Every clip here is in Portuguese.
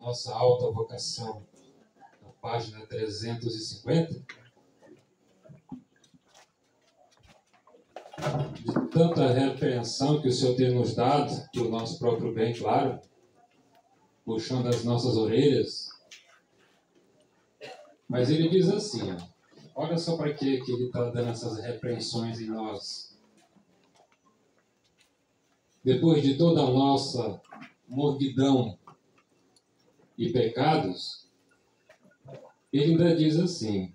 nossa alta vocação, na página 350, de tanta repreensão que o Senhor tem nos dado, para o nosso próprio bem, claro, puxando as nossas orelhas. Mas ele diz assim, olha só para que ele está dando essas repreensões em nós. Depois de toda a nossa morbidão e pecados, ele ainda diz assim: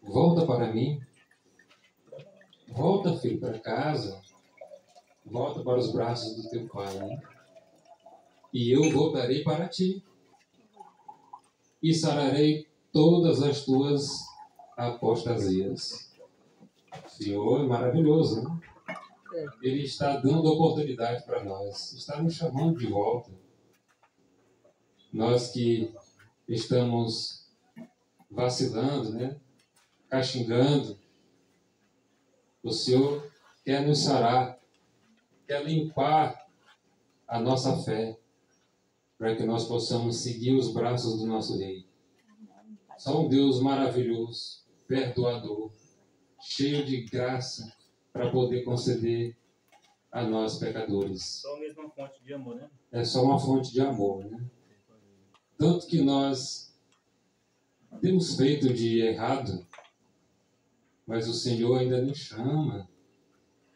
volta para mim, volta, filho, para casa, volta para os braços do teu pai, né? E eu voltarei para ti e sararei todas as tuas apostasias. O Senhor é maravilhoso, né? Ele está dando oportunidade para nós, está nos chamando de volta. Nós que estamos vacilando, né? Caxingando, o Senhor quer nos sarar, quer limpar a nossa fé, para que nós possamos seguir os braços do nosso Rei. Só um Deus maravilhoso, perdoador, cheio de graça, para poder conceder a nós pecadores. Só mesmo uma fonte de amor, né? É só uma fonte de amor, né? Tanto que nós temos feito de errado, mas o Senhor ainda nos chama.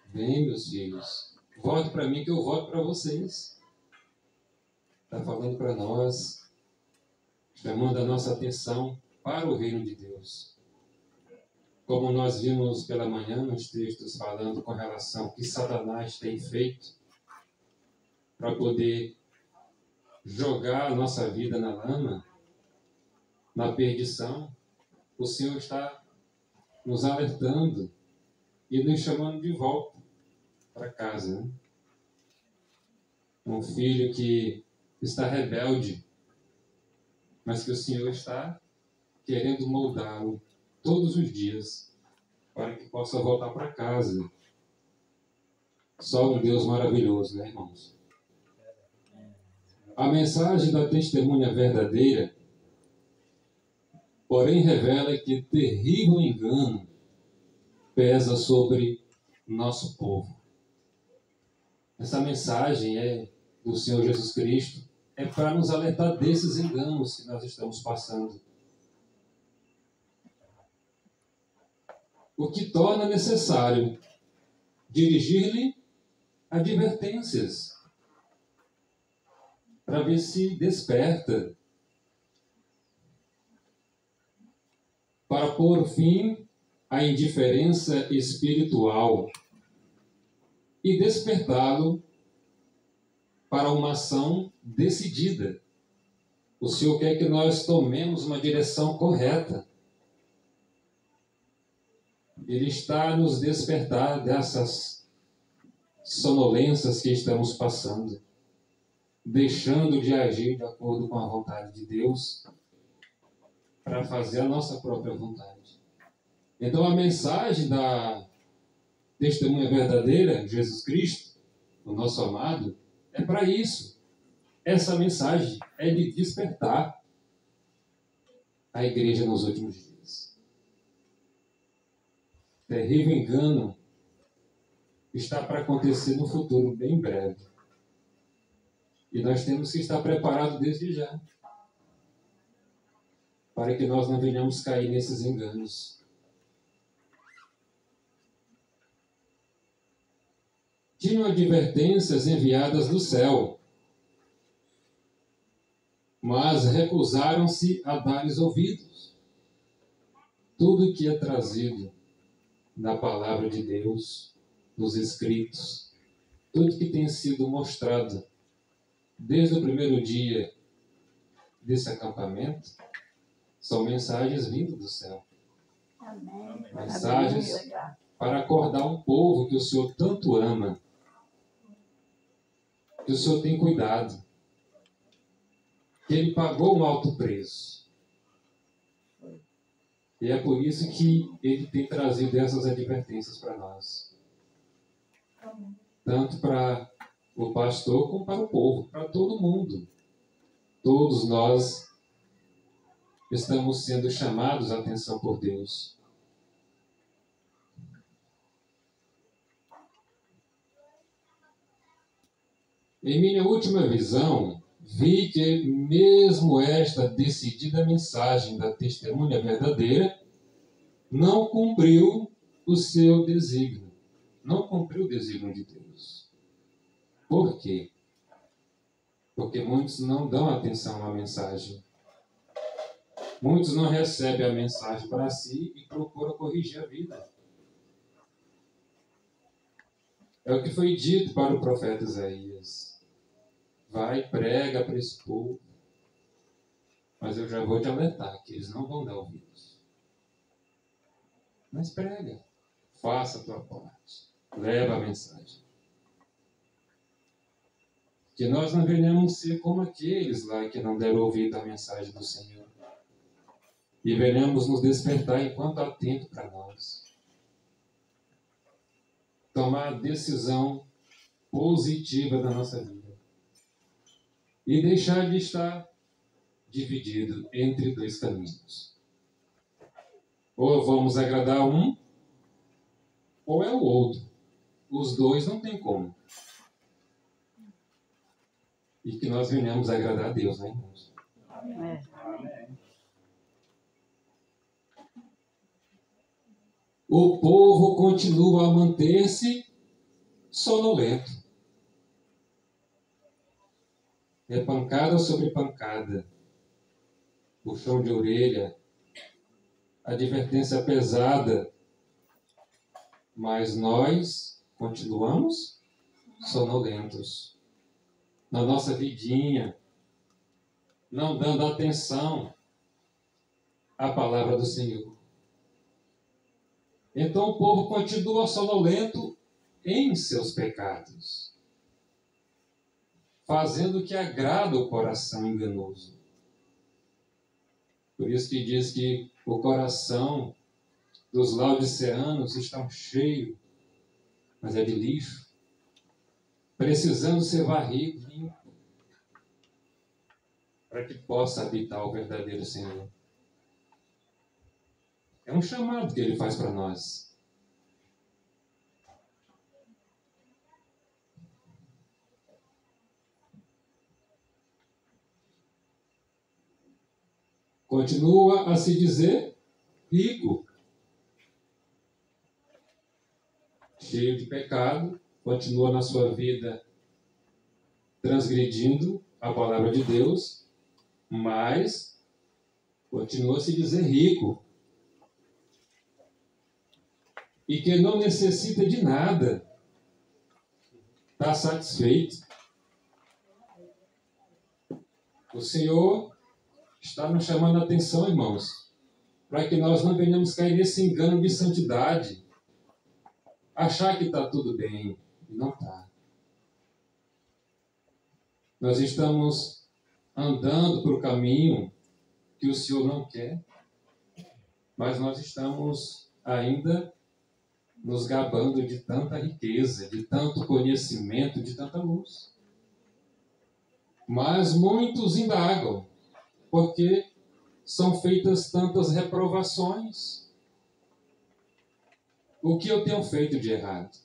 Vem, meus filhos, volte para mim que eu volto para vocês. Está falando para nós, chamando a nossa atenção para o reino de Deus. Como nós vimos pela manhã nos textos falando com relação ao que Satanás tem feito para poder jogar a nossa vida na lama, na perdição, o Senhor está nos alertando e nos chamando de volta para casa, né? Um filho que está rebelde, mas que o Senhor está querendo moldá-lo todos os dias para que possa voltar para casa. Só um Deus maravilhoso, né, irmãos? A mensagem da testemunha verdadeira, porém, revela que terrível engano pesa sobre nosso povo. Essa mensagem é do Senhor Jesus Cristo, é para nos alertar desses enganos que nós estamos passando. O que torna necessário dirigir-lhe advertências, para ver se desperta, para pôr fim à indiferença espiritual e despertá-lo para uma ação decidida. O Senhor quer que nós tomemos uma direção correta. Ele está a nos despertar dessas sonolências que estamos passando, deixando de agir de acordo com a vontade de Deus para fazer a nossa própria vontade. Então a mensagem da testemunha verdadeira, Jesus Cristo, o nosso amado, é para isso. Essa mensagem é de despertar a igreja nos últimos dias. Terrível engano está para acontecer no futuro bem breve. E nós temos que estar preparados desde já, para que nós não venhamos cair nesses enganos. Tinham advertências enviadas do céu, mas recusaram-se a dar-lhes ouvidos. Tudo que é trazido da palavra de Deus, dos escritos, tudo que tem sido mostrado desde o primeiro dia desse acampamento, são mensagens vindas do céu. Amém. Mensagens para acordar um povo que o Senhor tanto ama, que o Senhor tem cuidado, que Ele pagou um alto preço. E é por isso que Ele tem trazido essas advertências para nós. Tanto para o pastor como para o povo, para todo mundo. Todos nós estamos sendo chamados a atenção por Deus. Em minha última visão, vi que mesmo esta decidida mensagem da testemunha verdadeira não cumpriu o seu desígnio. Não cumpriu o desígnio de Deus. Por quê? Porque muitos não dão atenção à mensagem. Muitos não recebem a mensagem para si e procuram corrigir a vida. É o que foi dito para o profeta Isaías. Vai, prega para esse povo. Mas eu já vou te alertar que eles não vão dar ouvidos. Mas prega. Faça a tua parte. Leva a mensagem. Que nós não venhamos ser como aqueles lá que não deram ouvido à mensagem do Senhor. E venhamos nos despertar enquanto há tempo para nós. Tomar a decisão positiva da nossa vida. E deixar de estar dividido entre dois caminhos. Ou vamos agradar um, ou é o outro. Os dois não tem como. E que nós venhamos a agradar a Deus, né, irmãos? Amém. O povo continua a manter-se sonolento. É pancada sobre pancada. Puxão de orelha. Advertência pesada. Mas nós continuamos sonolentos. Na nossa vidinha. Não dando atenção à palavra do Senhor. Então o povo continua sonolento em seus pecados, fazendo o que agrada o coração enganoso. Por isso que diz que o coração dos laodiceanos está cheio, mas é de lixo, precisando ser varrido, limpo, para que possa habitar o verdadeiro Senhor. É um chamado que ele faz para nós. Continua a se dizer rico. Cheio de pecado, continua na sua vida transgredindo a palavra de Deus, mas continua a se dizer rico. E que não necessita de nada, está satisfeito. O Senhor está nos chamando a atenção, irmãos, para que nós não venhamos cair nesse engano de santidade, achar que está tudo bem, e não está. Nós estamos andando para o caminho que o Senhor não quer, mas nós estamos ainda nos gabando de tanta riqueza, de tanto conhecimento, de tanta luz. Mas muitos indagam, porque são feitas tantas reprovações. O que eu tenho feito de errado?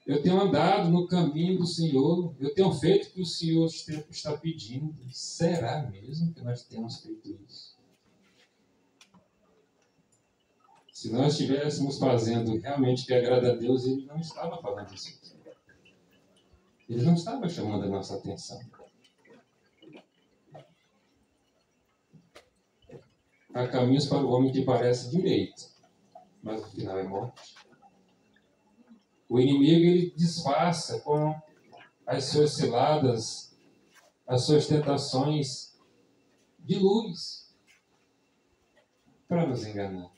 Eu tenho andado no caminho do Senhor, eu tenho feito o que o Senhor está pedindo. Será mesmo que nós temos feito isso? Se nós estivéssemos fazendo realmente o que agrada a Deus, Ele não estava falando isso. Ele não estava chamando a nossa atenção. Há caminhos para o homem que parece direito, mas no final é morte. O inimigo, ele disfarça com as suas ciladas, as suas tentações de luz para nos enganar.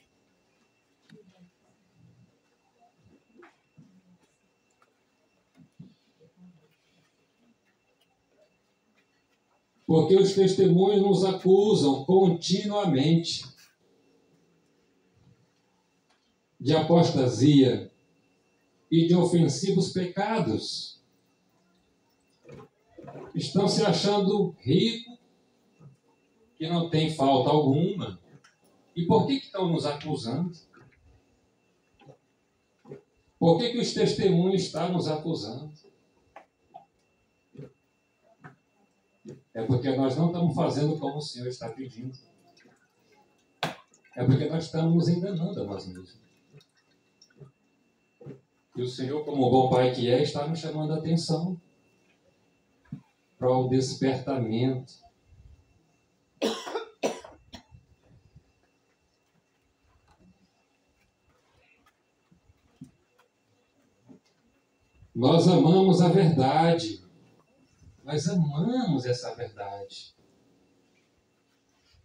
Porque os testemunhos nos acusam continuamente de apostasia e de ofensivos pecados. estão se achando ricos, que não tem falta alguma. E por que estão nos acusando? Por que os testemunhos estão nos acusando? É porque nós não estamos fazendo como o Senhor está pedindo. É porque nós estamos nos enganando a nós mesmos. E o Senhor, como o bom Pai que é, está nos chamando a atenção para o despertamento. Nós amamos a verdade. Nós amamos essa verdade.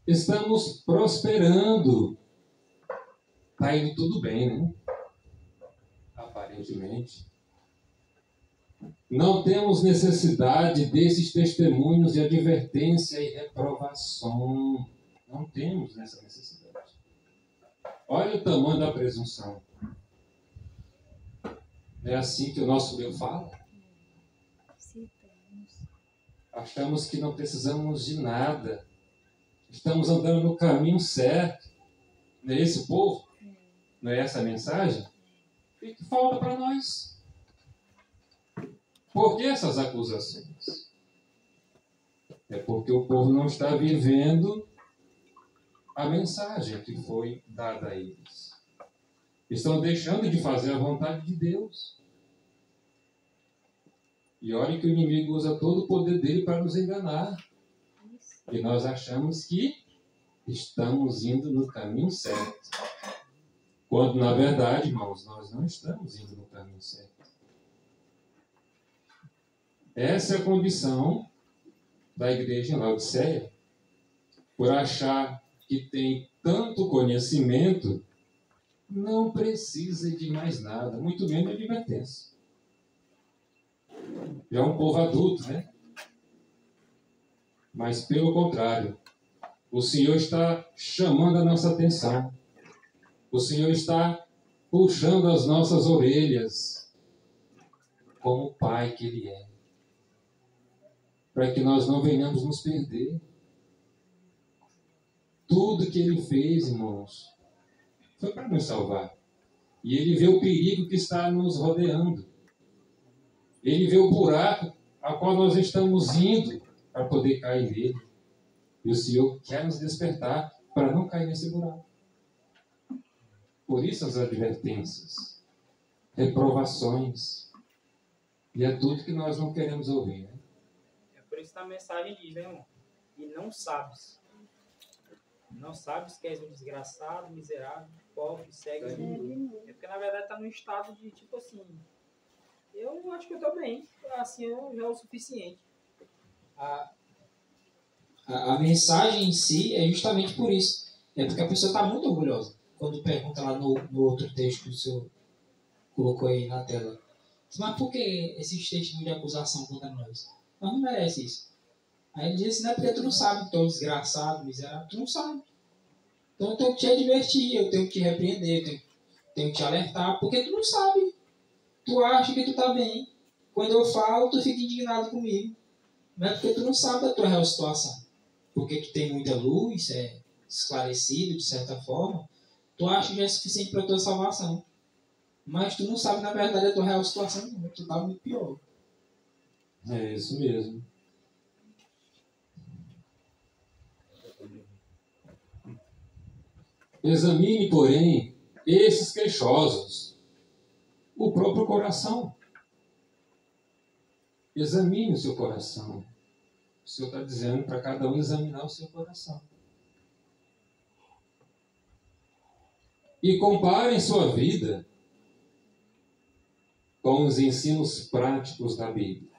Estamos prosperando. Está indo tudo bem, né? Aparentemente. Não temos necessidade desses testemunhos de advertência e reprovação. Não temos essa necessidade. Olha o tamanho da presunção. Não é assim que o nosso Deus fala? Achamos que não precisamos de nada. Estamos andando no caminho certo. Não é esse o povo? Não é essa a mensagem? O que falta para nós? Por que essas acusações? É porque o povo não está vivendo a mensagem que foi dada a eles. Estão deixando de fazer a vontade de Deus. E olha que o inimigo usa todo o poder dele para nos enganar. E nós achamos que estamos indo no caminho certo. Quando, na verdade, irmãos, nós não estamos indo no caminho certo. Essa é a condição da igreja em Laodiceia. Por achar que tem tanto conhecimento, não precisa de mais nada, muito menos advertência. Já é um povo adulto, né? Mas, pelo contrário, o Senhor está chamando a nossa atenção. O Senhor está puxando as nossas orelhas, como o Pai que Ele é, para que nós não venhamos nos perder. Tudo que Ele fez, irmãos, foi para nos salvar. E Ele vê o perigo que está nos rodeando. Ele vê o buraco a qual nós estamos indo para poder cair nele. E o Senhor quer nos despertar para não cair nesse buraco. Por isso as advertências, reprovações. E é tudo que nós não queremos ouvir, né? É por isso que a mensagem diz, né, irmão? E não sabes. Não sabes que és um desgraçado, miserável, pobre, cego. É porque na verdade está num estado de tipo assim. Eu acho que eu estou bem. Assim eu já é o suficiente. A mensagem em si é justamente por isso. É porque a pessoa está muito orgulhosa. Quando pergunta lá no outro texto que o senhor colocou aí na tela. Mas por que esses textos de acusação contra nós? Nós não merecemos isso. Aí ele diz assim, não é porque tu não sabe que tu é um desgraçado, miserável. Tu não sabe. Então eu tenho que te advertir, eu tenho que te repreender, eu tenho que te alertar, porque tu não sabe. Tu acha que tu está bem. Quando eu falo, tu fica indignado comigo. Mas é porque tu não sabe da tua real situação. Porque tu tem muita luz, é esclarecido de certa forma, tu acha que já é suficiente para a tua salvação. Mas tu não sabe, na verdade, a tua real situação, não. Tu está muito pior. É isso mesmo. Examine, porém, esses queixosos, o próprio coração. Examine o seu coração. O Senhor está dizendo para cada um examinar o seu coração. E comparem sua vida com os ensinos práticos da Bíblia.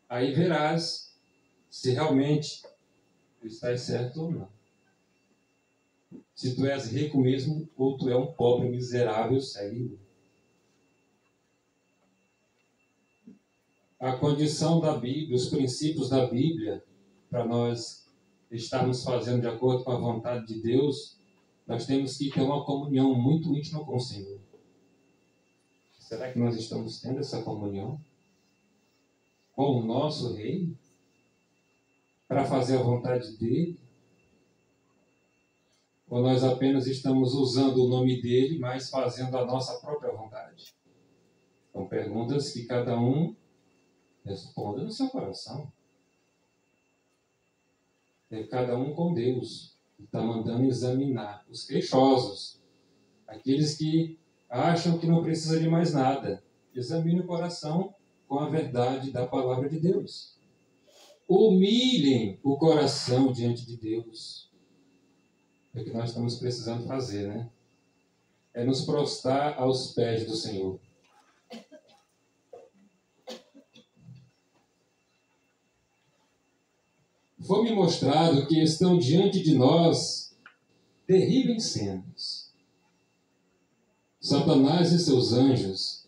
Aí verás se realmente tu estás certo ou não. Se tu és rico mesmo ou tu é um pobre miserável cego. A condição da Bíblia, os princípios da Bíblia, para nós estarmos fazendo de acordo com a vontade de Deus, nós temos que ter uma comunhão muito íntima com o Senhor. Será que nós estamos tendo essa comunhão? com o nosso Rei para fazer a vontade dele? Ou nós apenas estamos usando o nome dele, mas fazendo a nossa própria vontade? São perguntas que cada um responda no seu coração. É cada um com Deus. Está mandando examinar os queixosos, aqueles que acham que não precisa de mais nada. Examine o coração com a verdade da palavra de Deus. Humilhem o coração diante de Deus. É o que nós estamos precisando fazer, né? É nos prostrar aos pés do Senhor. Foi-me mostrado que estão diante de nós terríveis cenas. Satanás e seus anjos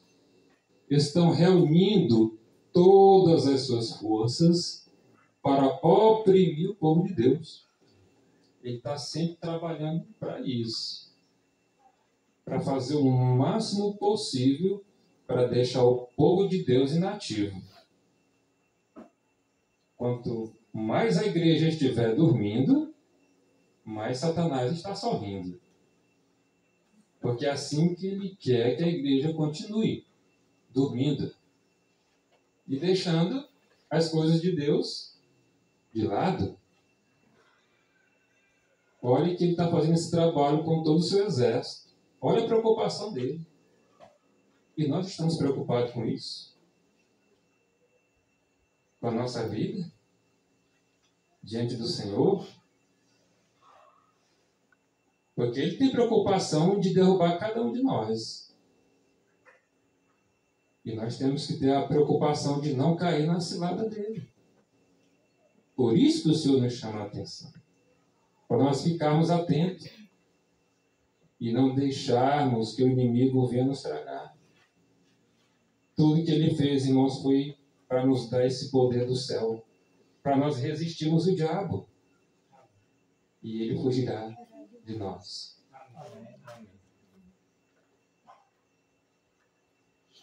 estão reunindo todas as suas forças para oprimir o povo de Deus. Ele está sempre trabalhando para isso, para fazer o máximo possível para deixar o povo de Deus inativo. Quanto mais a igreja estiver dormindo, mais Satanás está sorrindo. Porque é assim que ele quer que a igreja continue, dormindo e deixando as coisas de Deus de lado. Olhe que ele está fazendo esse trabalho com todo o seu exército. Olha a preocupação dele. E nós estamos preocupados com isso? Com a nossa vida? Diante do Senhor? Porque ele tem preocupação de derrubar cada um de nós. E nós temos que ter a preocupação de não cair na cilada dele. Por isso que o Senhor nos chama a atenção. Para nós ficarmos atentos. E não deixarmos que o inimigo venha nos tragar. Tudo que ele fez, irmãos, foi para nos dar esse poder do céu. Para nós resistirmos o diabo. E ele fugirá de nós.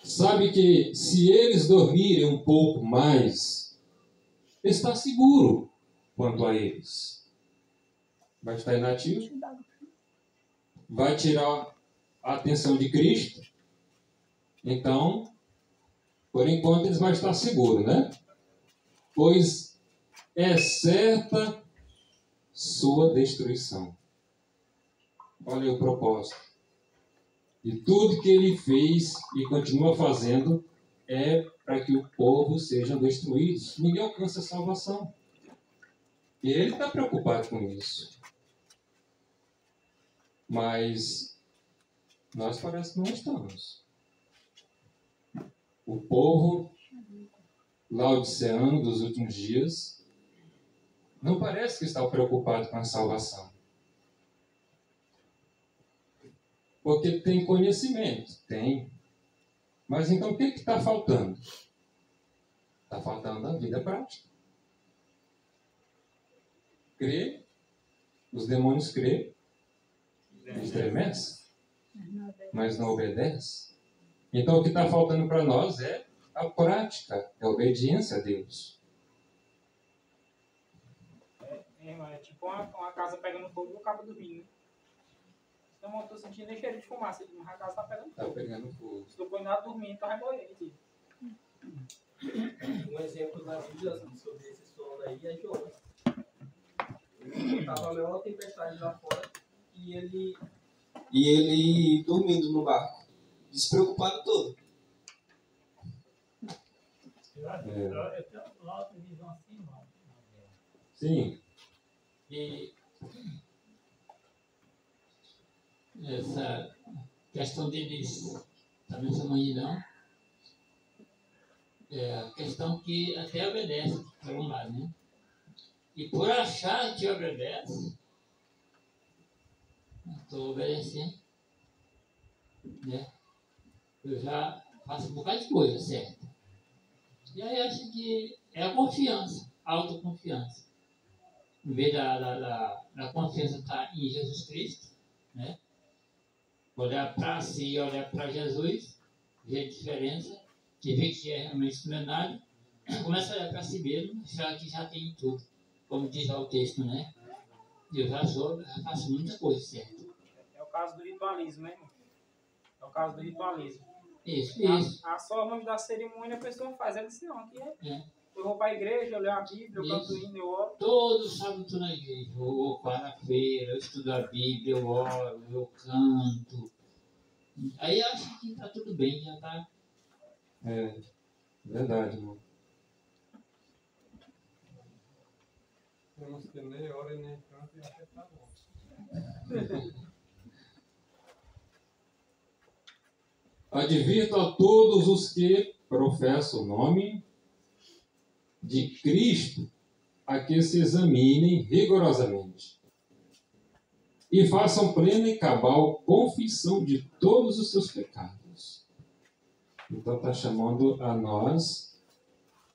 Sabe que se eles dormirem um pouco mais, está seguro quanto a eles. Vai estar inativo? Vai tirar a atenção de Cristo? Então, por enquanto eles vão estar seguros, né? Pois é certa sua destruição. Olha aí o propósito. E tudo que ele fez e continua fazendo é para que o povo seja destruído. Ninguém alcança a salvação. E ele está preocupado com isso. Mas nós parece que não estamos. O povo laodiceano dos últimos dias não parece que está preocupado com a salvação. Porque tem conhecimento, tem. Mas então o que está faltando? Está faltando a vida prática. Crer, os demônios creem, estremecem, mas não obedecem. Então o que está faltando para nós é a prática, é a obediência a Deus. É tipo uma casa pegando fogo e o cabo dormindo. Então eu estou sentindo nem cheiro de fumaça, mas a casa está pegando fogo. Está pegando fogo. Se tu põe nada dormindo, tu vai morrer. Tipo. Um exemplo da Bíblia sobre esse sono aí é Jonas. Estava a maior tempestade lá fora e ele dormindo no barco, despreocupado todo. Eu tenho lá outra visão assim, mano. Sim. E essa questão deles também essa manhã é a questão que até obedece, por um lado, né? E por achar que obedece, estou obedecendo, né? Eu já faço um bocado de coisa certa. E aí acho que é a confiança, a autoconfiança. Em vez da confiança estar em Jesus Cristo, né? Olhar para si, olhar para Jesus, ver a diferença, e ver que realmente não é nada, começa a olhar para si mesmo, achar que já tem tudo, como diz lá o texto, né? Eu já faço muita coisa, certo? É o caso do ritualismo, né, irmão? É o caso do ritualismo. Isso. As formas da cerimônia a pessoa faz. Ela disse, não, aqui É. eu vou para a igreja, eu leio a Bíblia, eu canto Isso. hino, eu oro. Todo sábado estou na igreja, eu vou para a feira, eu estudo a Bíblia, eu oro, eu canto. Aí eu acho que está tudo bem, já está. É verdade, irmão. Temos que nem ora e nem canta e acha que tá bom. Advirto a todos os que professam o nome de Cristo a que se examinem rigorosamente e façam plena e cabal confissão de todos os seus pecados. Então está chamando a nós,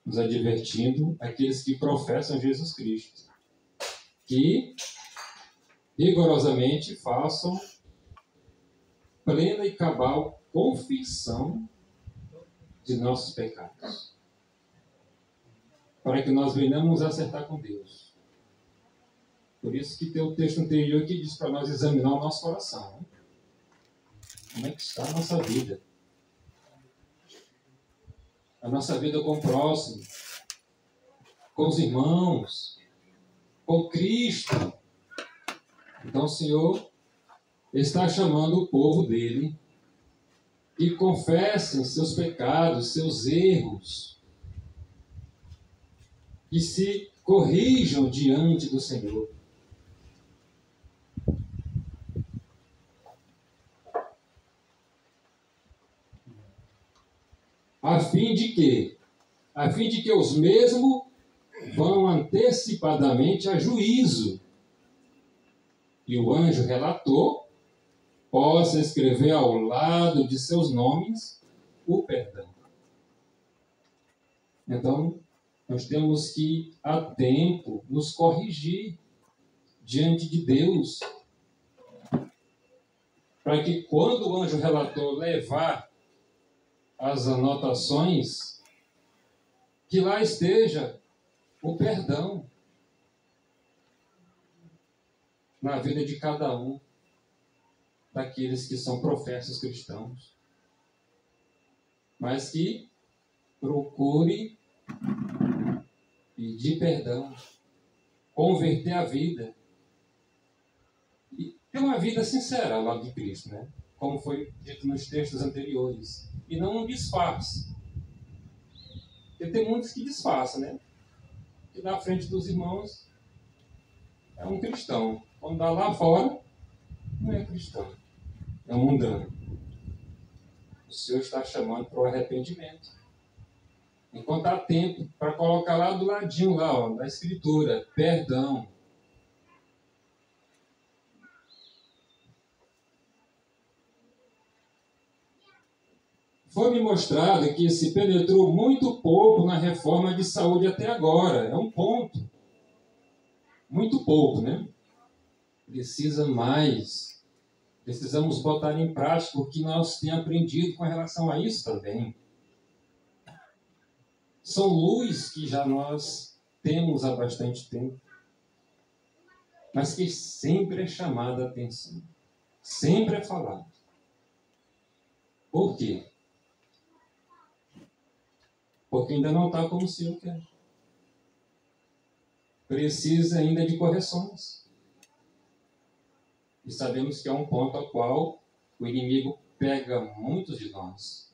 nos advertindo, aqueles que professam Jesus Cristo, que rigorosamente façam plena e cabal confissão de nossos pecados, para que nós venhamos a acertar com Deus. Por isso que tem o texto anterior que diz para nós examinar o nosso coração. Né? Como é que está a nossa vida? A nossa vida com o próximo, com os irmãos, com Cristo. Então o Senhor está chamando o povo dele que confessem seus pecados, seus erros, que se corrijam diante do Senhor. A fim de que os mesmos vão antecipadamente a juízo e o anjo relator possa escrever ao lado de seus nomes o perdão. Então, nós temos que, a tempo, nos corrigir diante de Deus, para que quando o anjo relator levar as anotações, que lá esteja o perdão na vida de cada um daqueles que são professos cristãos, mas que procure pedir perdão, converter a vida e ter uma vida sincera ao lado de Cristo, né? Como foi dito nos textos anteriores, e não um disfarce. Porque tem muitos que disfarçam, né? Que na frente dos irmãos é um cristão, quando dá lá fora não é cristão, é um mundano. O Senhor está chamando para o arrependimento. Enquanto há tempo, para colocar lá do ladinho, lá, ó, da Escritura, perdão. Foi-me mostrado que se penetrou muito pouco na reforma de saúde até agora. É um ponto. Muito pouco, né? Precisa mais. Precisamos botar em prática o que nós temos aprendido com relação a isso também. São luz que já nós temos há bastante tempo, mas que sempre é chamada a atenção. Sempre é falado. Por quê? Porque ainda não está como o Senhor quer. Precisa ainda de correções. E sabemos que é um ponto ao qual o inimigo pega muitos de nós.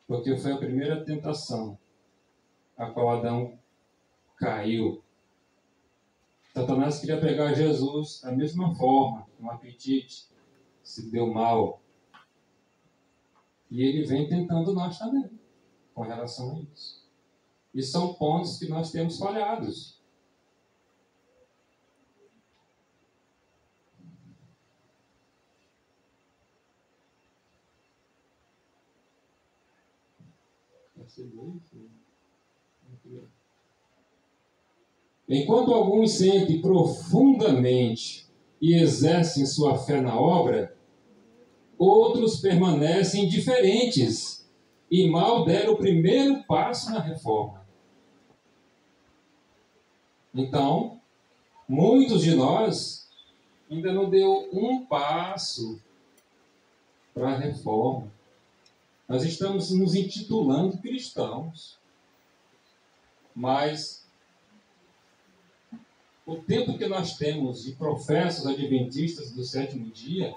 Porque foi a primeira tentação a qual Adão caiu. Satanás queria pegar Jesus da mesma forma, um apetite, se deu mal. E ele vem tentando nós também, com relação a isso. E são pontos que nós temos falhados. Enquanto alguns sentem profundamente e exercem sua fé na obra, outros permanecem indiferentes e mal deram o primeiro passo na reforma. Então, muitos de nós ainda não deu um passo para a reforma. Nós estamos nos intitulando cristãos, mas o tempo que nós temos de professos adventistas do sétimo dia,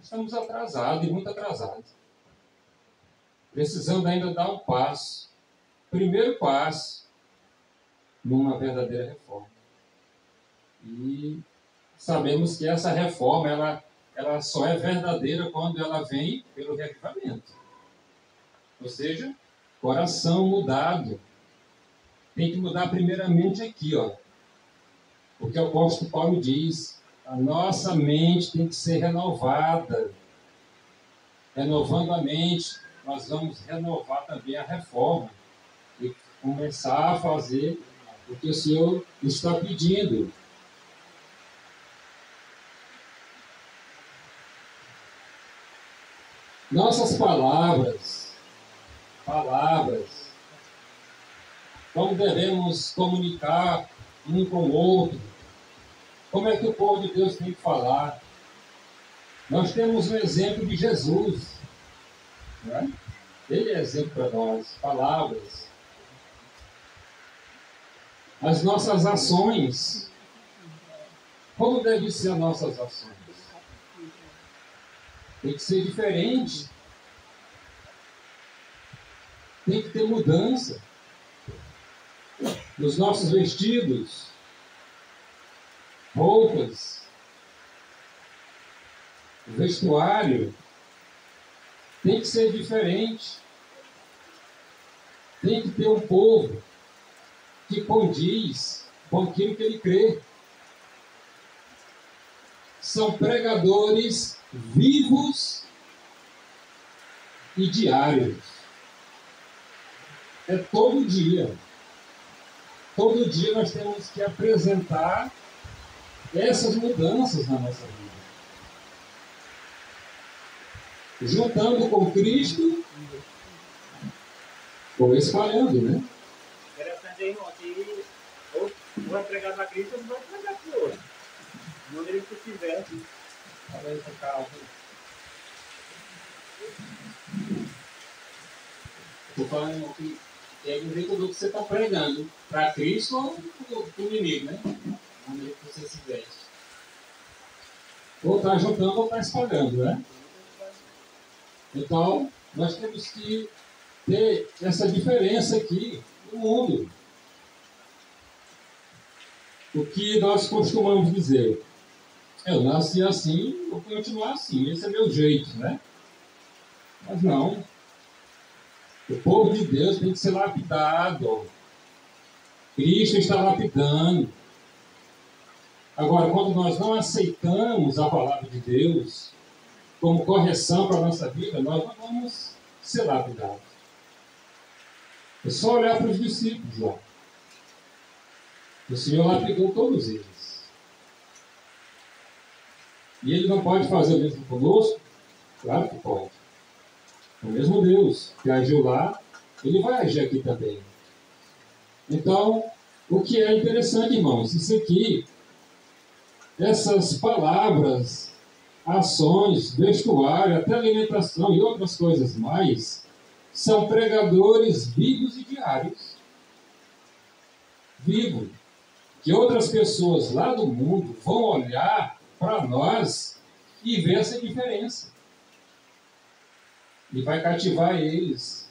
estamos atrasados e muito atrasados. Precisando ainda dar um passo, primeiro passo, numa verdadeira reforma. E sabemos que essa reforma, ela só é verdadeira quando ela vem pelo reavivamento. Ou seja, coração mudado. Tem que mudar primeiramente aqui, ó. Porque o apóstolo Paulo diz, a nossa mente tem que ser renovada. Renovando a mente, nós vamos renovar também a reforma. E começar a fazer o que o Senhor está pedindo. Nossas palavras, como devemos comunicar um com o outro, como é que o povo de Deus tem que falar. Nós temos um exemplo de Jesus, né? Ele é exemplo para nós, palavras. As nossas ações, como devem ser as nossas ações? Tem que ser diferente. Tem que ter mudança. Nos nossos vestidos, roupas, vestuário, tem que ser diferente. Tem que ter um povo que condiz com aquilo que ele crê. São pregadores vivos e diários. É todo dia. Todo dia nós temos que apresentar essas mudanças na nossa vida. Juntando com Cristo, ou espalhando, né? Interessante aí, irmão, que ou vai pregar para Cristo ou vai pregar para o outro. De onde ele estiver. Olha esse carro. Estou falando que é do jeito do que você está pregando, para Cristo ou para o inimigo, né? Onde você se veste. Ou está juntando ou está espalhando, né? Então, nós temos que ter essa diferença aqui no mundo. O que nós costumamos dizer, eu nasci assim, vou continuar assim, esse é meu jeito, né? Mas não. O povo de Deus tem que ser lapidado. Cristo está lapidando. Agora, quando nós não aceitamos a palavra de Deus como correção para a nossa vida, nós não vamos ser lapidados. É só olhar para os discípulos lá. O Senhor lapidou todos eles. E Ele não pode fazer o mesmo conosco? Claro que pode. O mesmo Deus que agiu lá, Ele vai agir aqui também. Então, o que é interessante, irmãos, isso aqui, essas palavras, ações, vestuário, até alimentação e outras coisas mais, são pregadores vivos e diários. Vivo. Que outras pessoas lá do mundo vão olhar para nós e ver essa diferença. E vai cativar eles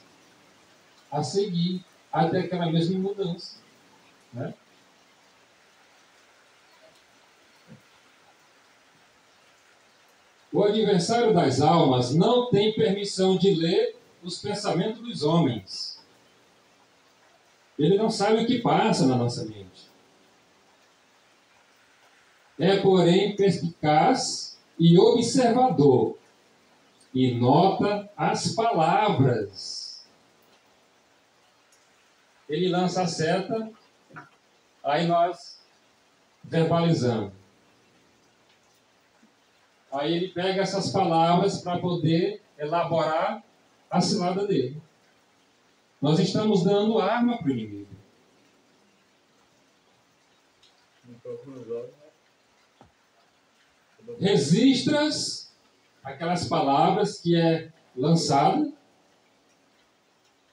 a seguir até aquela mesma mudança, né? O adversário das almas não tem permissão de ler os pensamentos dos homens. Ele não sabe o que passa na nossa mente. É, porém, perspicaz e observador, e nota as palavras. Ele lança a seta, aí nós verbalizamos. Aí ele pega essas palavras para poder elaborar a cilada dele. Nós estamos dando arma para o inimigo. Resistas aquelas palavras que é lançada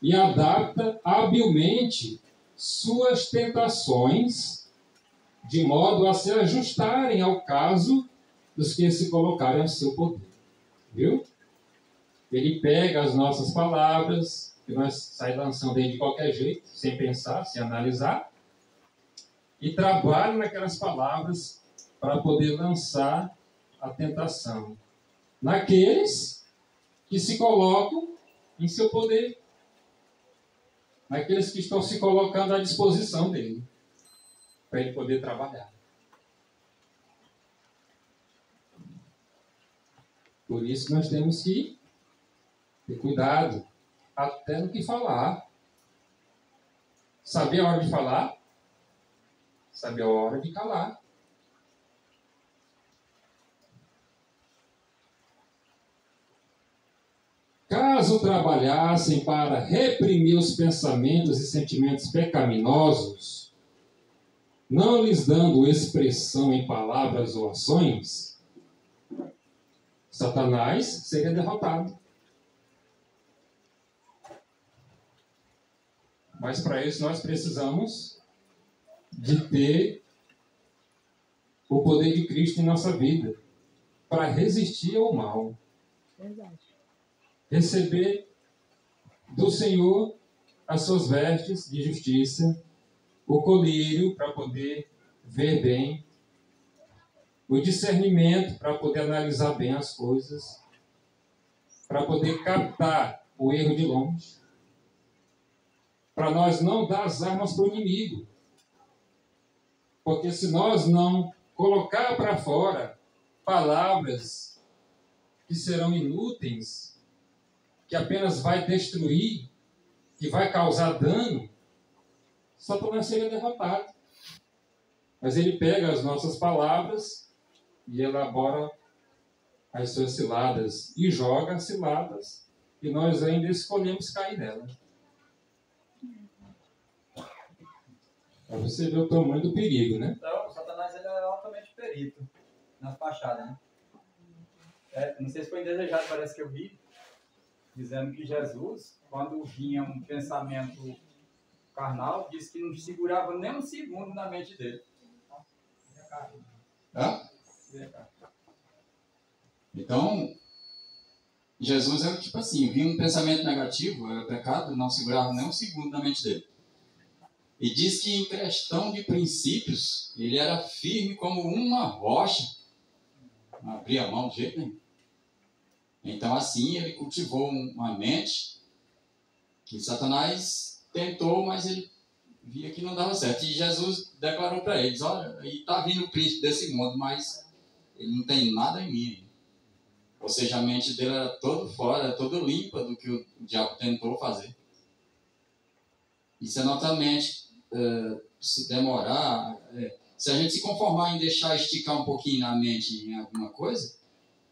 e adapta habilmente suas tentações de modo a se ajustarem ao caso dos que se colocarem ao seu poder. Viu? Ele pega as nossas palavras, que nós sai lançando aí de qualquer jeito, sem pensar, sem analisar, e trabalha naquelas palavras para poder lançar a tentação naqueles que se colocam em seu poder, naqueles que estão se colocando à disposição dele, para ele poder trabalhar. Por isso nós temos que ter cuidado, até no que falar. Saber a hora de falar, saber a hora de calar. Caso trabalhassem para reprimir os pensamentos e sentimentos pecaminosos, não lhes dando expressão em palavras ou ações, Satanás seria derrotado. Mas para isso nós precisamos de ter o poder de Cristo em nossa vida, para resistir ao mal. Verdade. Receber do Senhor as suas vestes de justiça, o colírio para poder ver bem, o discernimento para poder analisar bem as coisas, para poder captar o erro de longe, para nós não dar as armas para o inimigo. Porque se nós não colocar para fora palavras que serão inúteis, que apenas vai destruir, que vai causar dano, Satanás seria derrotado. Mas ele pega as nossas palavras e elabora as suas ciladas e joga as ciladas, e nós ainda escolhemos cair nela. Para você ver o tamanho do perigo, né? Então, o Satanás ele é altamente perito nas fachadas, né? Não sei se foi indesejado, parece que eu vi, dizendo que Jesus, quando vinha um pensamento carnal, disse que não segurava nem um segundo na mente dele. Hã? Então, Jesus era tipo assim, vinha um pensamento negativo, era pecado, não segurava nem um segundo na mente dele. E diz que em questão de princípios, ele era firme como uma rocha, não abria a mão de jeito nenhum. Então assim ele cultivou uma mente que Satanás tentou, mas ele via que não dava certo. E Jesus declarou para eles, olha, aí está vindo o príncipe desse mundo, mas ele não tem nada em mim. Ou seja, a mente dele era toda fora, era toda limpa do que o diabo tentou fazer. E se a nossa mente se demorar, se a gente se conformar em deixar esticar um pouquinho na mente em alguma coisa,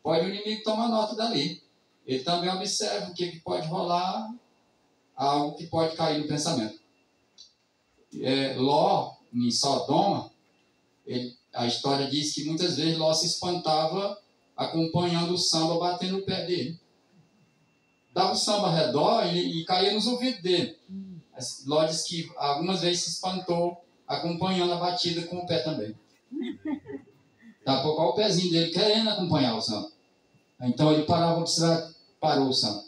pode o inimigo tomar nota dali. Ele também observa o que pode rolar, algo que pode cair no pensamento. Ló, em Sodoma, a história diz que muitas vezes Ló se espantava acompanhando o samba batendo no pé dele. Dava o samba ao redor e caía nos ouvidos dele. Ló diz que algumas vezes se espantou acompanhando a batida com o pé também. Daqui a pouco o pezinho dele querendo acompanhar o samba. Então ele parava, parou o samba.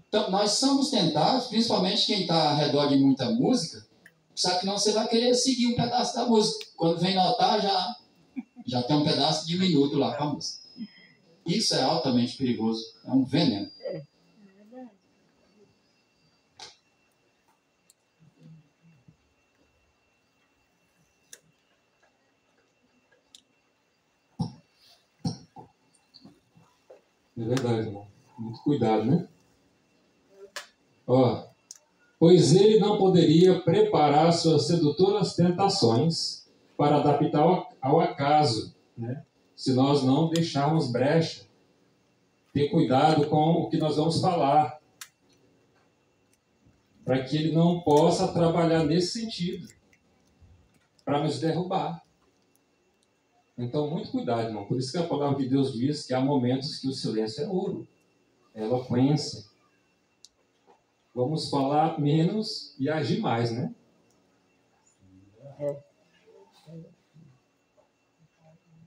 Então nós somos tentados, principalmente quem está ao redor de muita música, sabe que não você vai querer seguir um pedaço da música. Quando vem notar, já tem um pedaço diminuto lá com a música. Isso é altamente perigoso, é um veneno. É verdade, irmão. Muito cuidado, né? Pois ele não poderia preparar suas sedutoras tentações para adaptar ao acaso, né? Se nós não deixarmos brecha ter cuidado com o que nós vamos falar, para que ele não possa trabalhar nesse sentido, para nos derrubar. Então, muito cuidado, irmão. Por isso que a palavra de Deus diz que há momentos que o silêncio é ouro, é eloquência. Vamos falar menos e agir mais, né?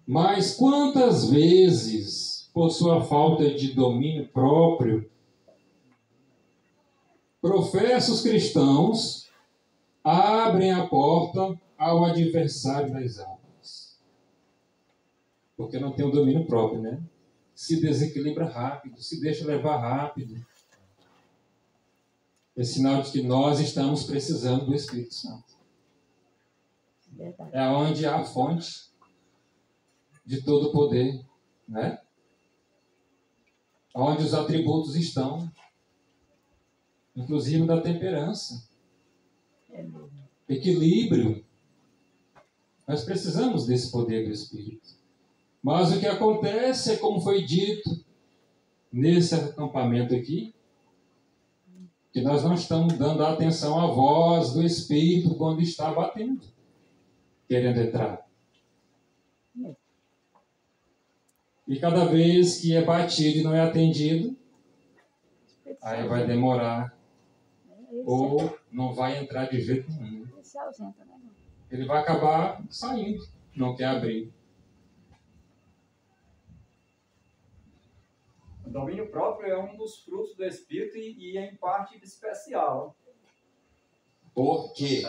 Mas quantas vezes, por sua falta de domínio próprio, professos cristãos abrem a porta ao adversário das almas? Porque não tem o domínio próprio, né? Se desequilibra rápido, se deixa levar rápido. É sinal de que nós estamos precisando do Espírito Santo. É onde há a fonte de todo o poder, né? Onde os atributos estão, inclusive da temperança, equilíbrio. Nós precisamos desse poder do Espírito. Mas o que acontece é, como foi dito nesse acampamento aqui, que nós não estamos dando atenção à voz do Espírito quando está batendo, querendo entrar. E cada vez que é batido e não é atendido, aí vai demorar, ou não vai entrar de jeito nenhum. Ele vai acabar saindo, não quer abrir. O domínio próprio é um dos frutos do Espírito e é em parte especial. Por quê?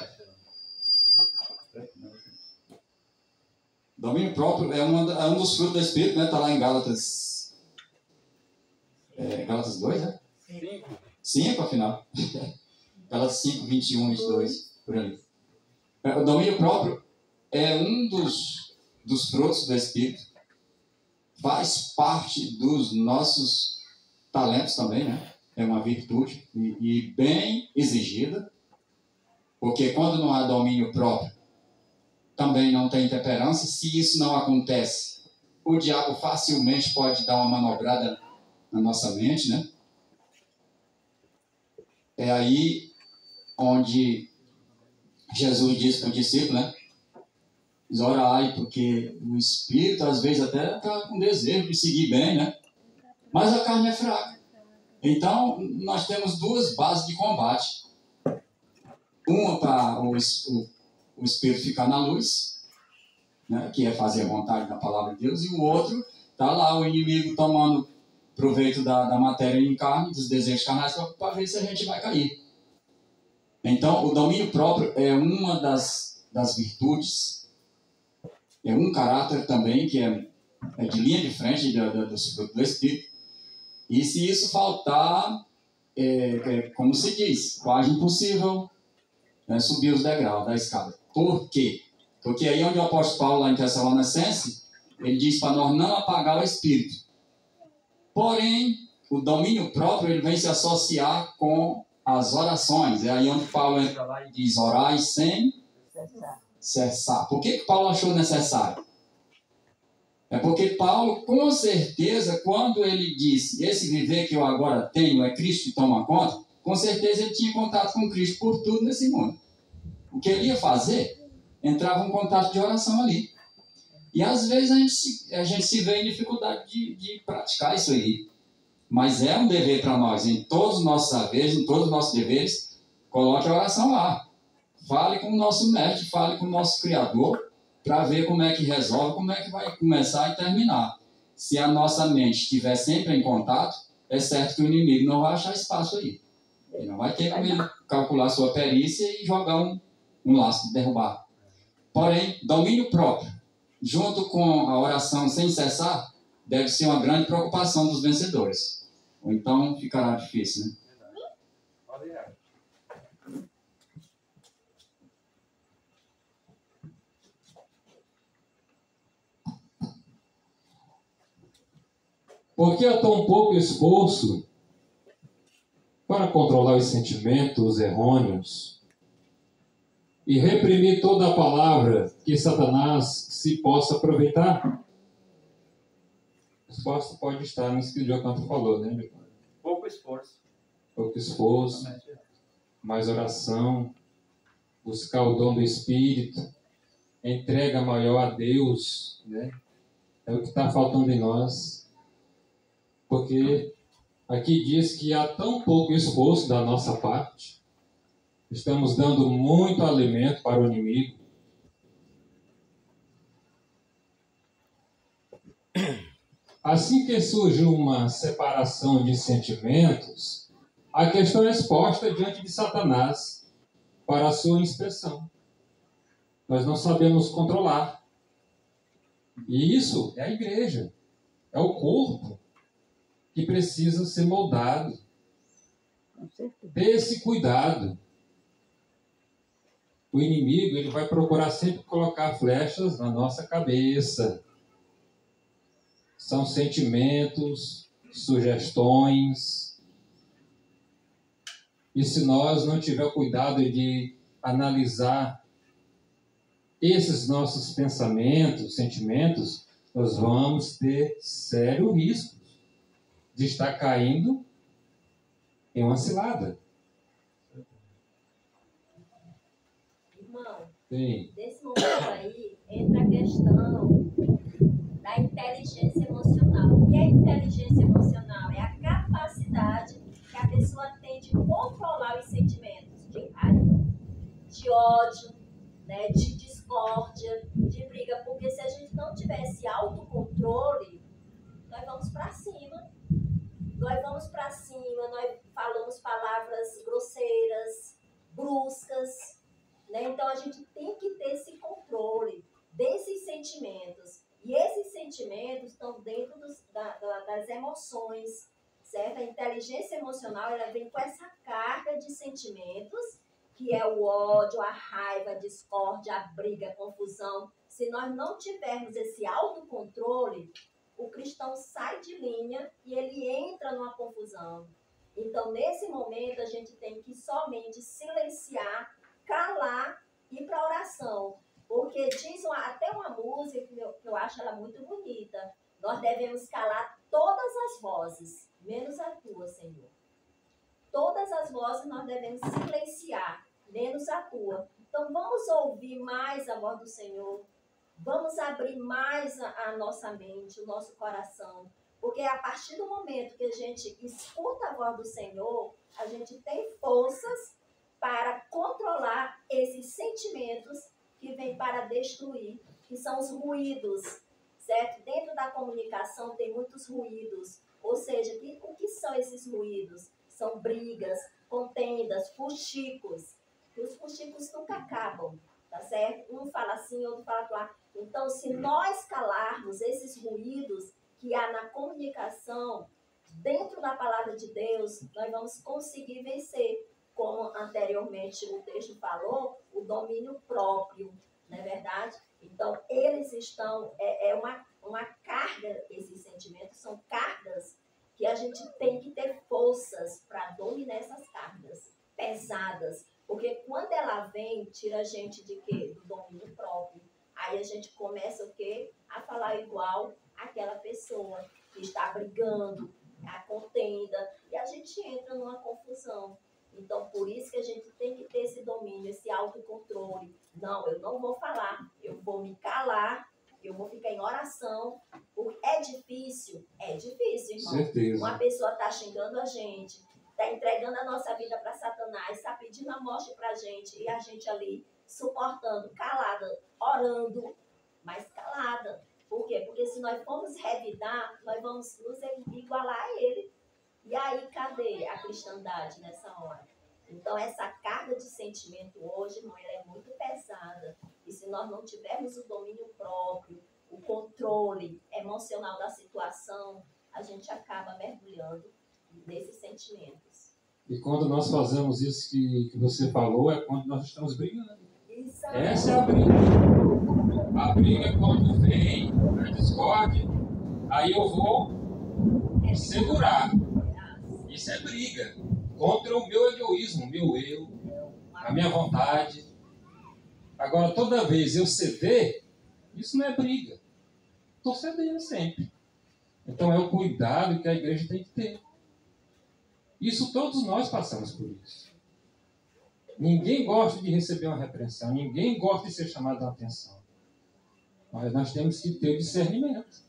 Domínio próprio é um dos frutos do Espírito, né? Está lá em Gálatas. Gálatas 2, né? 5, afinal. Gálatas 5, 21, 22, por ali. O domínio próprio é um dos frutos do Espírito. Faz parte dos nossos talentos também, né? É uma virtude e bem exigida, porque quando não há domínio próprio, também não tem temperança. Se isso não acontece, o diabo facilmente pode dar uma manobrada na nossa mente, né? É aí onde Jesus diz para o discípulo, né? Orai, porque o Espírito às vezes até está com desejo de seguir bem, né? Mas a carne é fraca. Então, nós temos duas bases de combate. Uma para o Espírito ficar na luz, né? Que é fazer a vontade da palavra de Deus, e o outro está lá, o inimigo tomando proveito da matéria em carne, dos desejos carnais, para ver se a gente vai cair. Então, o domínio próprio é uma das virtudes. É um caráter também que é de linha de frente do Espírito. E se isso faltar, como se diz, quase impossível subir os degraus da escada. Por quê? Porque aí onde o apóstolo Paulo, lá em Tessalonicenses, ele diz para nós não apagar o Espírito. Porém, o domínio próprio ele vem se associar com as orações. É aí onde Paulo entra lá e diz, orai sem cessar. Por que Paulo achou necessário? É porque Paulo, com certeza, quando ele disse, esse viver que eu agora tenho é Cristo que toma conta, com certeza ele tinha contato com Cristo por tudo nesse mundo. O que ele ia fazer, entrava um contato de oração ali. E às vezes a gente se vê em dificuldade de praticar isso aí. Mas é um dever para nós, em todos os nossos saberes, em todos os nossos deveres, coloque a oração lá. Fale com o nosso mestre, fale com o nosso Criador, para ver como é que resolve, como é que vai começar e terminar. Se a nossa mente estiver sempre em contato, é certo que o inimigo não vai achar espaço aí. Ele não vai ter como ele calcular sua perícia e jogar um laço de derrubar. Porém, domínio próprio, junto com a oração sem cessar, deve ser uma grande preocupação dos vencedores. Ou então ficará difícil, né? Porque há tão pouco esforço para controlar os sentimentos errôneos e reprimir toda a palavra que Satanás se possa aproveitar. resposta pode estar nisso que o Diocanto falou, né, Diocanto? Pouco esforço. Pouco esforço, mais oração, buscar o dom do Espírito, entrega maior a Deus, né? É o que está faltando em nós. Porque aqui diz que há tão pouco esforço da nossa parte, estamos dando muito alimento para o inimigo. Assim que surge uma separação de sentimentos, a questão é exposta diante de Satanás para a sua inspeção. Nós não sabemos controlar. E isso é a igreja, é o corpo que precisa ser moldado. Ter esse cuidado. O inimigo, ele vai procurar sempre colocar flechas na nossa cabeça. São sentimentos, sugestões. E se nós não tiver cuidado de analisar esses nossos pensamentos, sentimentos, nós vamos ter sério risco de estar caindo em uma cilada. Irmão, Sim. nesse momento aí entra a questão da inteligência emocional. O que é inteligência emocional? É a capacidade que a pessoa tem de controlar os sentimentos de raiva, de ódio, né, de discórdia, de briga. Porque se a gente não tiver esse autocontrole, nós vamos para cima. Nós vamos para cima, nós falamos palavras grosseiras, bruscas, né? Então a gente tem que ter esse controle desses sentimentos. E esses sentimentos estão dentro das emoções, certo? A inteligência emocional, ela vem com essa carga de sentimentos, que é o ódio, a raiva, a discórdia, a briga, a confusão. Se nós não tivermos esse autocontrole, o cristão sai de linha e ele entra numa confusão. Então, nesse momento, a gente tem que somente silenciar, calar e ir para a oração. Porque diz até uma música que eu acho ela muito bonita. Nós devemos calar todas as vozes, menos a tua, Senhor. Todas as vozes nós devemos silenciar, menos a tua. Então, vamos ouvir mais a voz do Senhor. Vamos abrir mais a nossa mente, o nosso coração. Porque a partir do momento que a gente escuta a voz do Senhor, a gente tem forças para controlar esses sentimentos que vêm para destruir, que são os ruídos, certo? Dentro da comunicação tem muitos ruídos. Ou seja, o que são esses ruídos? São brigas, contendas, fuxicos. E os fuxicos nunca acabam, tá certo? Um fala assim, outro fala lá. Então, se nós calarmos esses ruídos que há na comunicação, dentro da palavra de Deus, nós vamos conseguir vencer, como anteriormente o texto falou, o domínio próprio, não é verdade? Então, eles estão, uma carga, esses sentimentos são cargas que a gente tem que ter forças para dominar essas cargas pesadas, porque quando ela vem, tira a gente de quê? Do domínio próprio. Aí a gente começa o quê? A falar igual àquela pessoa que está brigando, a contenda, e a gente entra numa confusão. Então, por isso que a gente tem que ter esse domínio, esse autocontrole. Não, eu não vou falar, eu vou me calar, eu vou ficar em oração. É difícil, irmão. Certeza. Uma pessoa está xingando a gente, está entregando a nossa vida para Satanás, está pedindo a morte para a gente, e a gente ali suportando, calada, orando, mas calada. Por quê? Porque se nós formos revidar, nós vamos nos igualar a ele. E aí, cadê a cristandade nessa hora? Então, essa carga de sentimento hoje, irmão, ela é muito pesada. E se nós não tivermos o domínio próprio, o controle emocional da situação, a gente acaba mergulhando nesses sentimentos. E quando nós fazemos isso que você falou, é quando nós estamos brigando. Exato. Essa é a briga. A briga é quando vem a discórdia, aí eu vou segurar. Isso é briga contra o meu egoísmo, o meu eu, a minha vontade. Agora, toda vez eu ceder, isso não é briga. Estou cedendo sempre. Então é o cuidado que a igreja tem que ter. Isso todos nós passamos por isso. Ninguém gosta de receber uma repreensão, ninguém gosta de ser chamado a atenção. Mas nós temos que ter discernimento.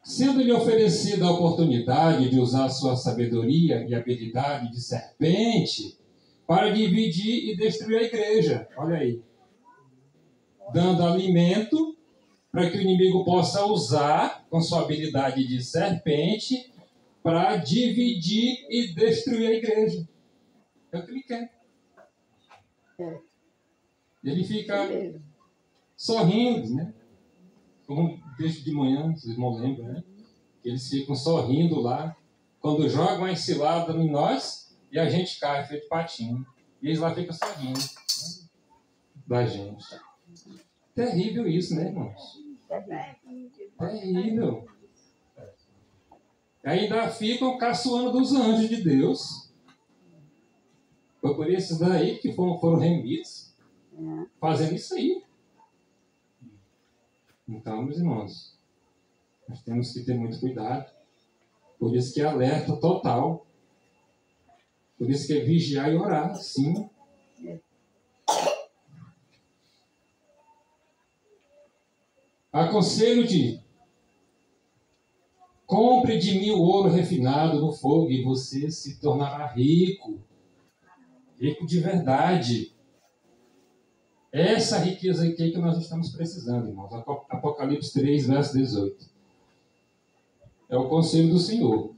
Sendo-lhe oferecida a oportunidade de usar sua sabedoria e habilidade de serpente para dividir e destruir a igreja. Olha aí. Dando alimento para que o inimigo possa usar com sua habilidade de serpente para dividir e destruir a igreja. É o que ele quer. Ele fica sorrindo, né? Como desde de manhã, vocês não lembram, né? Eles ficam sorrindo lá, quando jogam a cilada em nós e a gente cai feito patinho. E eles lá ficam sorrindo, né? Da gente. Terrível isso, né, irmãos? Terrível. Ainda ficam caçoando dos anjos de Deus. Foi por esses daí que foram remidos, fazendo isso aí. Então, meus irmãos, nós temos que ter muito cuidado. Por isso que é alerta total. Por isso que é vigiar e orar, sim. Aconselho-te, compre de mim o ouro refinado no fogo e você se tornará rico. Rico de verdade. Essa riqueza aqui é que nós estamos precisando, irmãos. Apocalipse 3, verso 18. É o conselho do Senhor.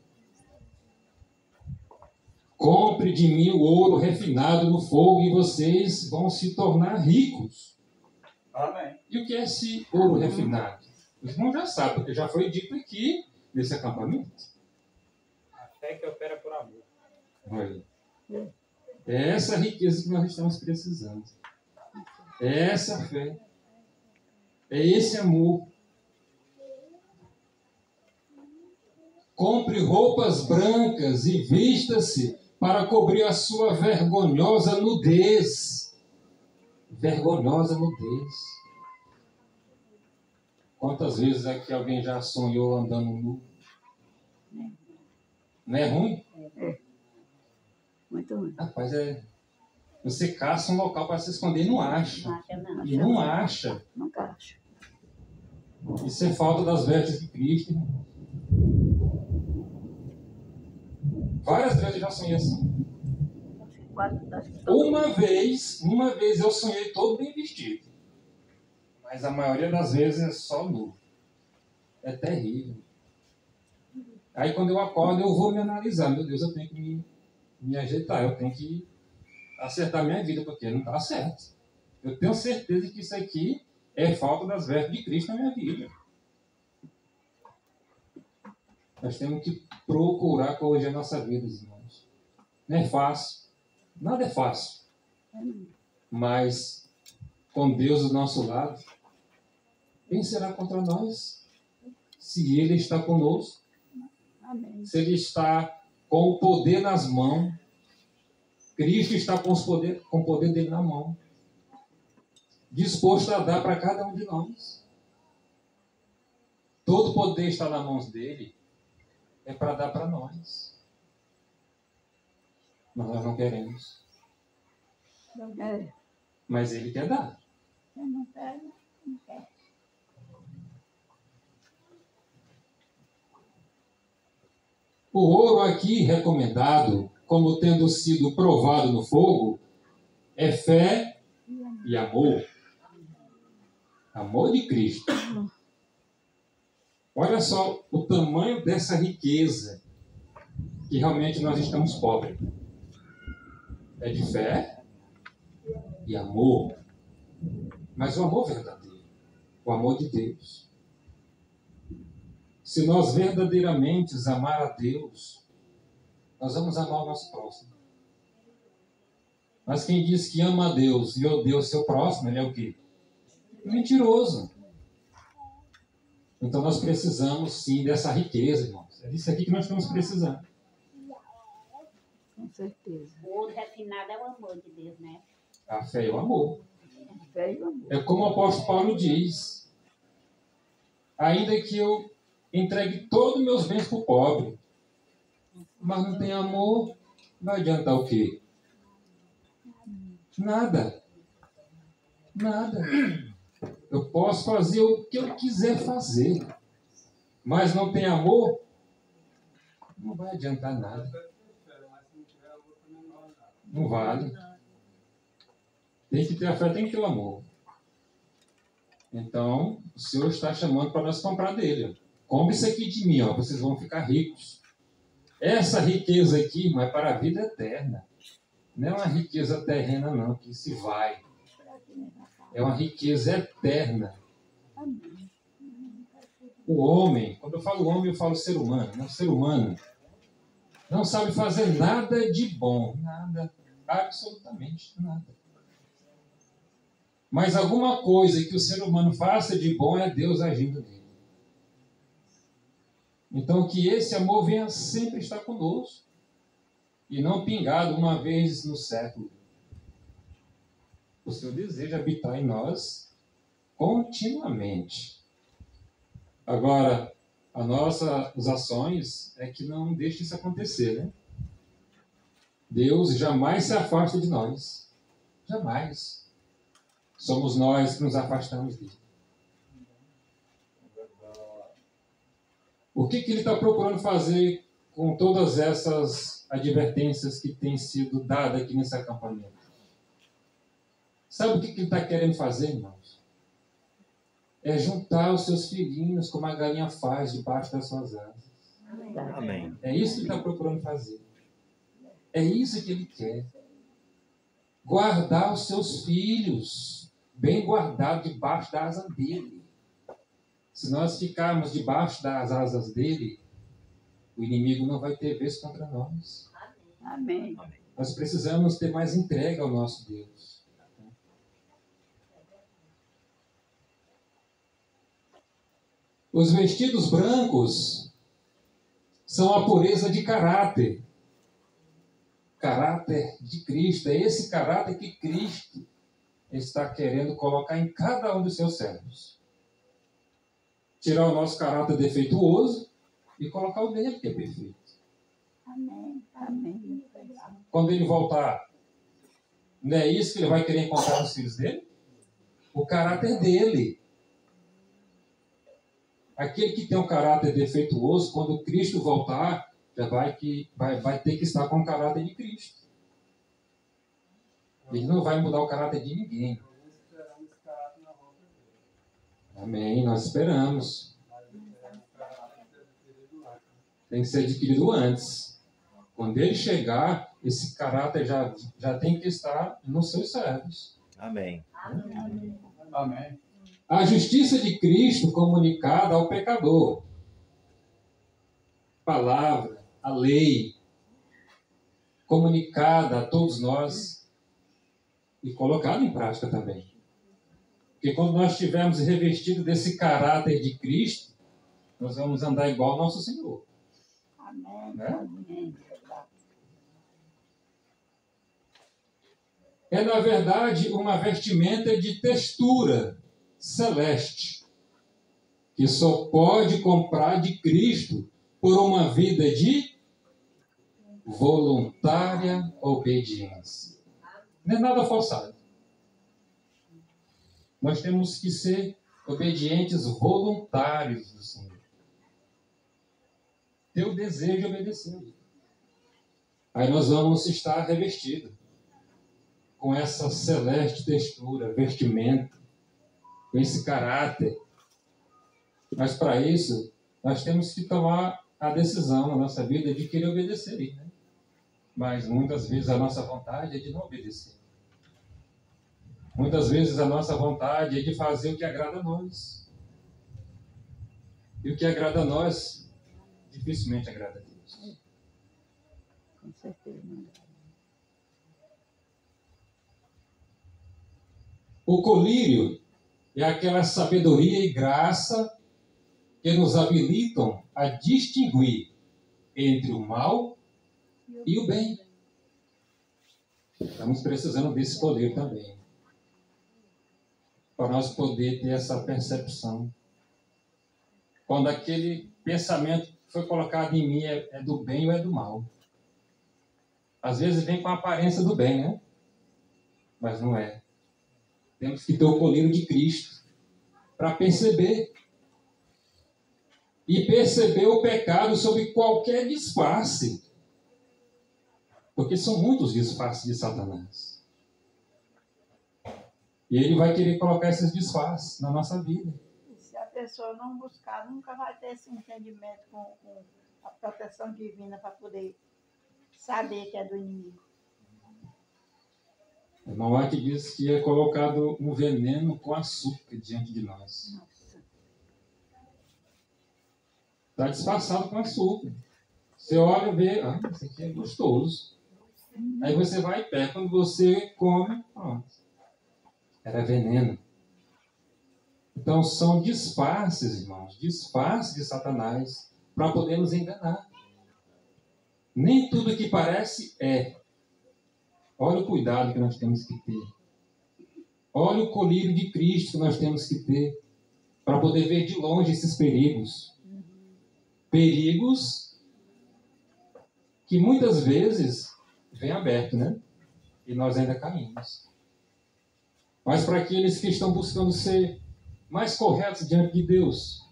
Compre de mim o ouro refinado no fogo e vocês vão se tornar ricos. Amém. E o que é esse ouro refinado? Os irmãos já sabem, porque já foi dito aqui nesse acampamento. A fé que opera por amor. Olha. É essa riqueza que nós estamos precisando. É essa fé. É esse amor. Compre roupas brancas e vista-se para cobrir a sua vergonhosa nudez. Vergonhosa nudez. Quantas vezes é que alguém já sonhou andando nu? Não é ruim? Muito ruim. Rapaz, você caça um local para se esconder e não acha. Não acha, não. E não acha. Nunca acho. Isso é falta das vestes de Cristo. Várias vezes eu já sonhei assim. Uma vez eu sonhei todo bem vestido. Mas a maioria das vezes é só nu. É terrível. Aí quando eu acordo, eu vou me analisar. Meu Deus, eu tenho que me ajeitar. Eu tenho que acertar minha vida, porque não está certo. Eu tenho certeza que isso aqui é falta das vestes de Cristo na minha vida. Nós temos que procurar corrigir a nossa vida, irmãos. Não é fácil. Nada é fácil. Mas, com Deus do nosso lado, quem será contra nós? Se Ele está conosco. Amém. Se Ele está com o poder nas mãos. Cristo está com o poder dele na mão. Disposto a dar para cada um de nós. Todo o poder está nas mãos dele. É para dar para nós. Mas nós não queremos. Mas ele quer dar. Eu não quero, não quero. O ouro aqui recomendado, como tendo sido provado no fogo, é fé e amor. Amor de Cristo. Olha só o tamanho dessa riqueza que realmente nós estamos pobres. É de fé e amor. Mas o amor verdadeiro. O amor de Deus. Se nós verdadeiramente amar a Deus, nós vamos amar o nosso próximo. Mas quem diz que ama a Deus e odeia o seu próximo, ele é o quê? Mentiroso. Então nós precisamos sim dessa riqueza, irmãos. É disso aqui que nós estamos precisando. Com certeza. O ouro refinado é o amor de Deus, né? A fé e o amor. É como o apóstolo Paulo diz: ainda que eu entregue todos os meus bens para o pobre, mas não tem amor, vai adiantar o quê? Nada. Nada. Eu posso fazer o que eu quiser fazer, mas não tem amor, não vai adiantar nada. Não vale. Tem que ter a fé, tem que ter o amor. Então, o Senhor está chamando para nós comprar dele. Compre isso aqui de mim, ó, vocês vão ficar ricos. Essa riqueza aqui, mas para a vida eterna. Não é uma riqueza terrena, não, que se vai. É uma riqueza eterna. O homem, quando eu falo homem, eu falo ser humano. Né? O ser humano não sabe fazer nada de bom. Nada. Absolutamente nada. Mas alguma coisa que o ser humano faça de bom é Deus agindo nele. Então, que esse amor venha sempre estar conosco. E não pingado uma vez no século. O Senhor deseja habitar em nós continuamente. Agora, as nossas ações é que não deixe isso acontecer, né? Deus jamais se afasta de nós. Jamais. Somos nós que nos afastamos dele. O que ele está procurando fazer com todas essas advertências que têm sido dadas aqui nesse acampamento? Sabe o que ele está querendo fazer, irmãos? É juntar os seus filhinhos como a galinha faz debaixo das suas asas. Amém. É isso que ele está procurando fazer. É isso que ele quer. Guardar os seus filhos bem guardados debaixo da asa dele. Se nós ficarmos debaixo das asas dele, o inimigo não vai ter vez contra nós. Amém. Nós precisamos ter mais entrega ao nosso Deus. Os vestidos brancos são a pureza de caráter. Caráter de Cristo. É esse caráter que Cristo está querendo colocar em cada um dos seus servos. Tirar o nosso caráter defeituoso e colocar o dele, que é perfeito. Amém. Amém. Quando ele voltar, não é isso que ele vai querer encontrar nos filhos dele? O caráter dele. Aquele que tem um caráter defeituoso, quando Cristo voltar, já vai ter que estar com o caráter de Cristo. Ele não vai mudar o caráter de ninguém. Amém, nós esperamos. Tem que ser adquirido antes. Quando ele chegar, esse caráter já tem que estar nos seus servos. Amém. Amém. A justiça de Cristo comunicada ao pecador. Palavra, a lei, comunicada a todos nós e colocada em prática também. Porque quando nós estivermos revestidos desse caráter de Cristo, nós vamos andar igual ao nosso Senhor. Amém. Né? Amém. É, na verdade, uma vestimenta de textura celeste, que só pode comprar de Cristo por uma vida de voluntária obediência. Não é nada forçado. Nós temos que ser obedientes voluntários do Senhor. Ter o desejo de obedecer. Aí nós vamos estar revestidos com essa celeste textura, vestimenta, com esse caráter. Mas para isso, nós temos que tomar a decisão na nossa vida de querer obedecer. Né? Mas muitas vezes a nossa vontade é de não obedecer. Muitas vezes a nossa vontade é de fazer o que agrada a nós. E o que agrada a nós, dificilmente agrada a Deus. Com certeza. O colírio é aquela sabedoria e graça que nos habilitam a distinguir entre o mal e o bem. Estamos precisando desse colírio também. para nós poder ter essa percepção. Quando aquele pensamento foi colocado em mim é do bem ou é do mal. Às vezes vem com a aparência do bem, né? Mas não é. Temos que ter o colírio de Cristo para perceber. E perceber o pecado sob qualquer disfarce. Porque são muitos disfarces de Satanás. E ele vai querer colocar esses disfarces na nossa vida. E se a pessoa não buscar, nunca vai ter esse entendimento com a proteção divina para poder saber que é do inimigo. O irmão Ake diz que é colocado um veneno com açúcar diante de nós. Nossa. Está disfarçado com açúcar. Você olha e vê, isso aqui é gostoso. Aí você vai e pega. Quando você come, pronto. Era veneno. Então são disfarces, irmãos. Disfarces de Satanás para poder nos enganar. Nem tudo que parece é. Olha o cuidado que nós temos que ter. Olha o colírio de Cristo que nós temos que ter para poder ver de longe esses perigos. Perigos que muitas vezes vêm aberto, né? E nós ainda caímos. Mas para aqueles que estão buscando ser mais corretos diante de Deus,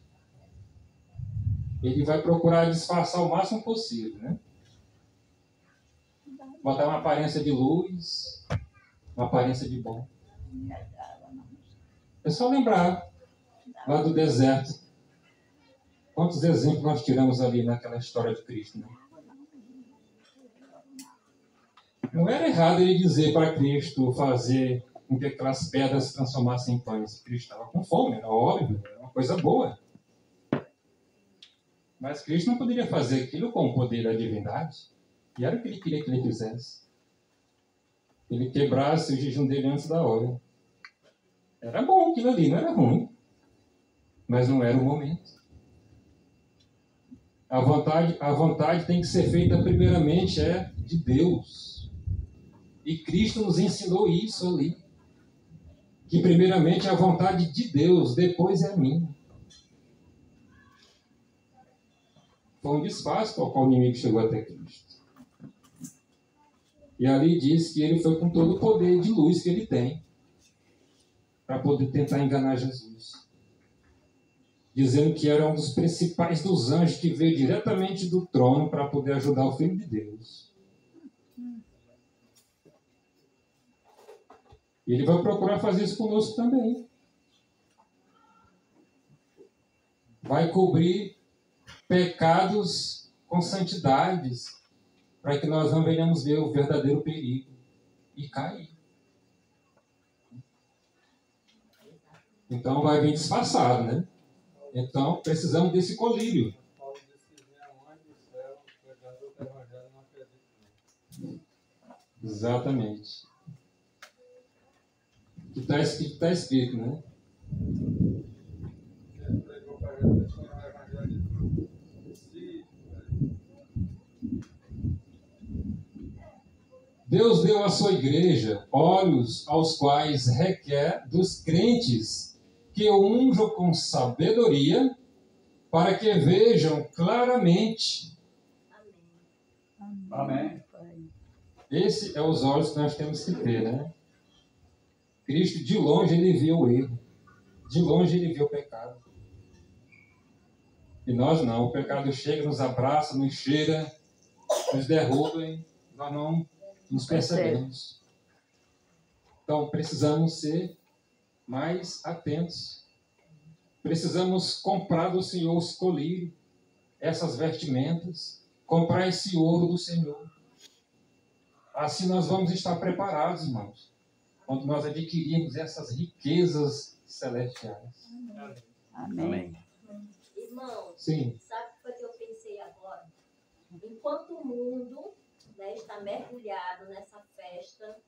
ele vai procurar disfarçar o máximo possível, né? Botar uma aparência de luz, uma aparência de bom. É só lembrar lá do deserto. Quantos exemplos nós tiramos ali naquela história de Cristo, né? Não era errado ele dizer para Cristo fazer com que aquelas pedras se transformassem em pães. Cristo estava com fome, era óbvio, era uma coisa boa. Mas Cristo não poderia fazer aquilo com o poder da divindade. E era o que ele queria que ele fizesse. Ele quebrasse o jejum dele antes da hora. Era bom aquilo ali, não era ruim. Mas não era o momento. A vontade tem que ser feita primeiramente de Deus. E Cristo nos ensinou isso ali. Que primeiramente é a vontade de Deus, depois é a minha. Foi um disfarce para o qual o inimigo chegou até Cristo. E ali diz que ele foi com todo o poder de luz que ele tem para poder tentar enganar Jesus. Dizendo que era um dos principais dos anjos que veio diretamente do trono para poder ajudar o Filho de Deus. E ele vai procurar fazer isso conosco também. Vai cobrir pecados com santidades, para que nós não venhamos ver o verdadeiro perigo e cair. Então vai vir disfarçado, né? Então precisamos desse colírio. Paulo disse: minha mãe do céu, pregador do evangelho, não acredito. Exatamente. Que está escrito, né? Ele pregou para a gente o evangelho de si. Deus deu à sua igreja olhos aos quais requer dos crentes que o unjam com sabedoria para que vejam claramente. Amém. Esse é os olhos que nós temos que ter, né? Cristo, de longe, ele viu o erro. De longe, ele viu o pecado. E nós não. O pecado chega, nos abraça, nos cheira, nos derruba e nós não nos percebemos. Então, precisamos ser mais atentos. Precisamos comprar do Senhor os colírios, essas vestimentas, comprar esse ouro do Senhor. Assim nós vamos estar preparados, irmãos, quando nós adquirirmos essas riquezas celestiais. Amém. Irmão, Sim. sabe o que eu pensei agora? Enquanto o mundo, né, está mergulhado nessa festa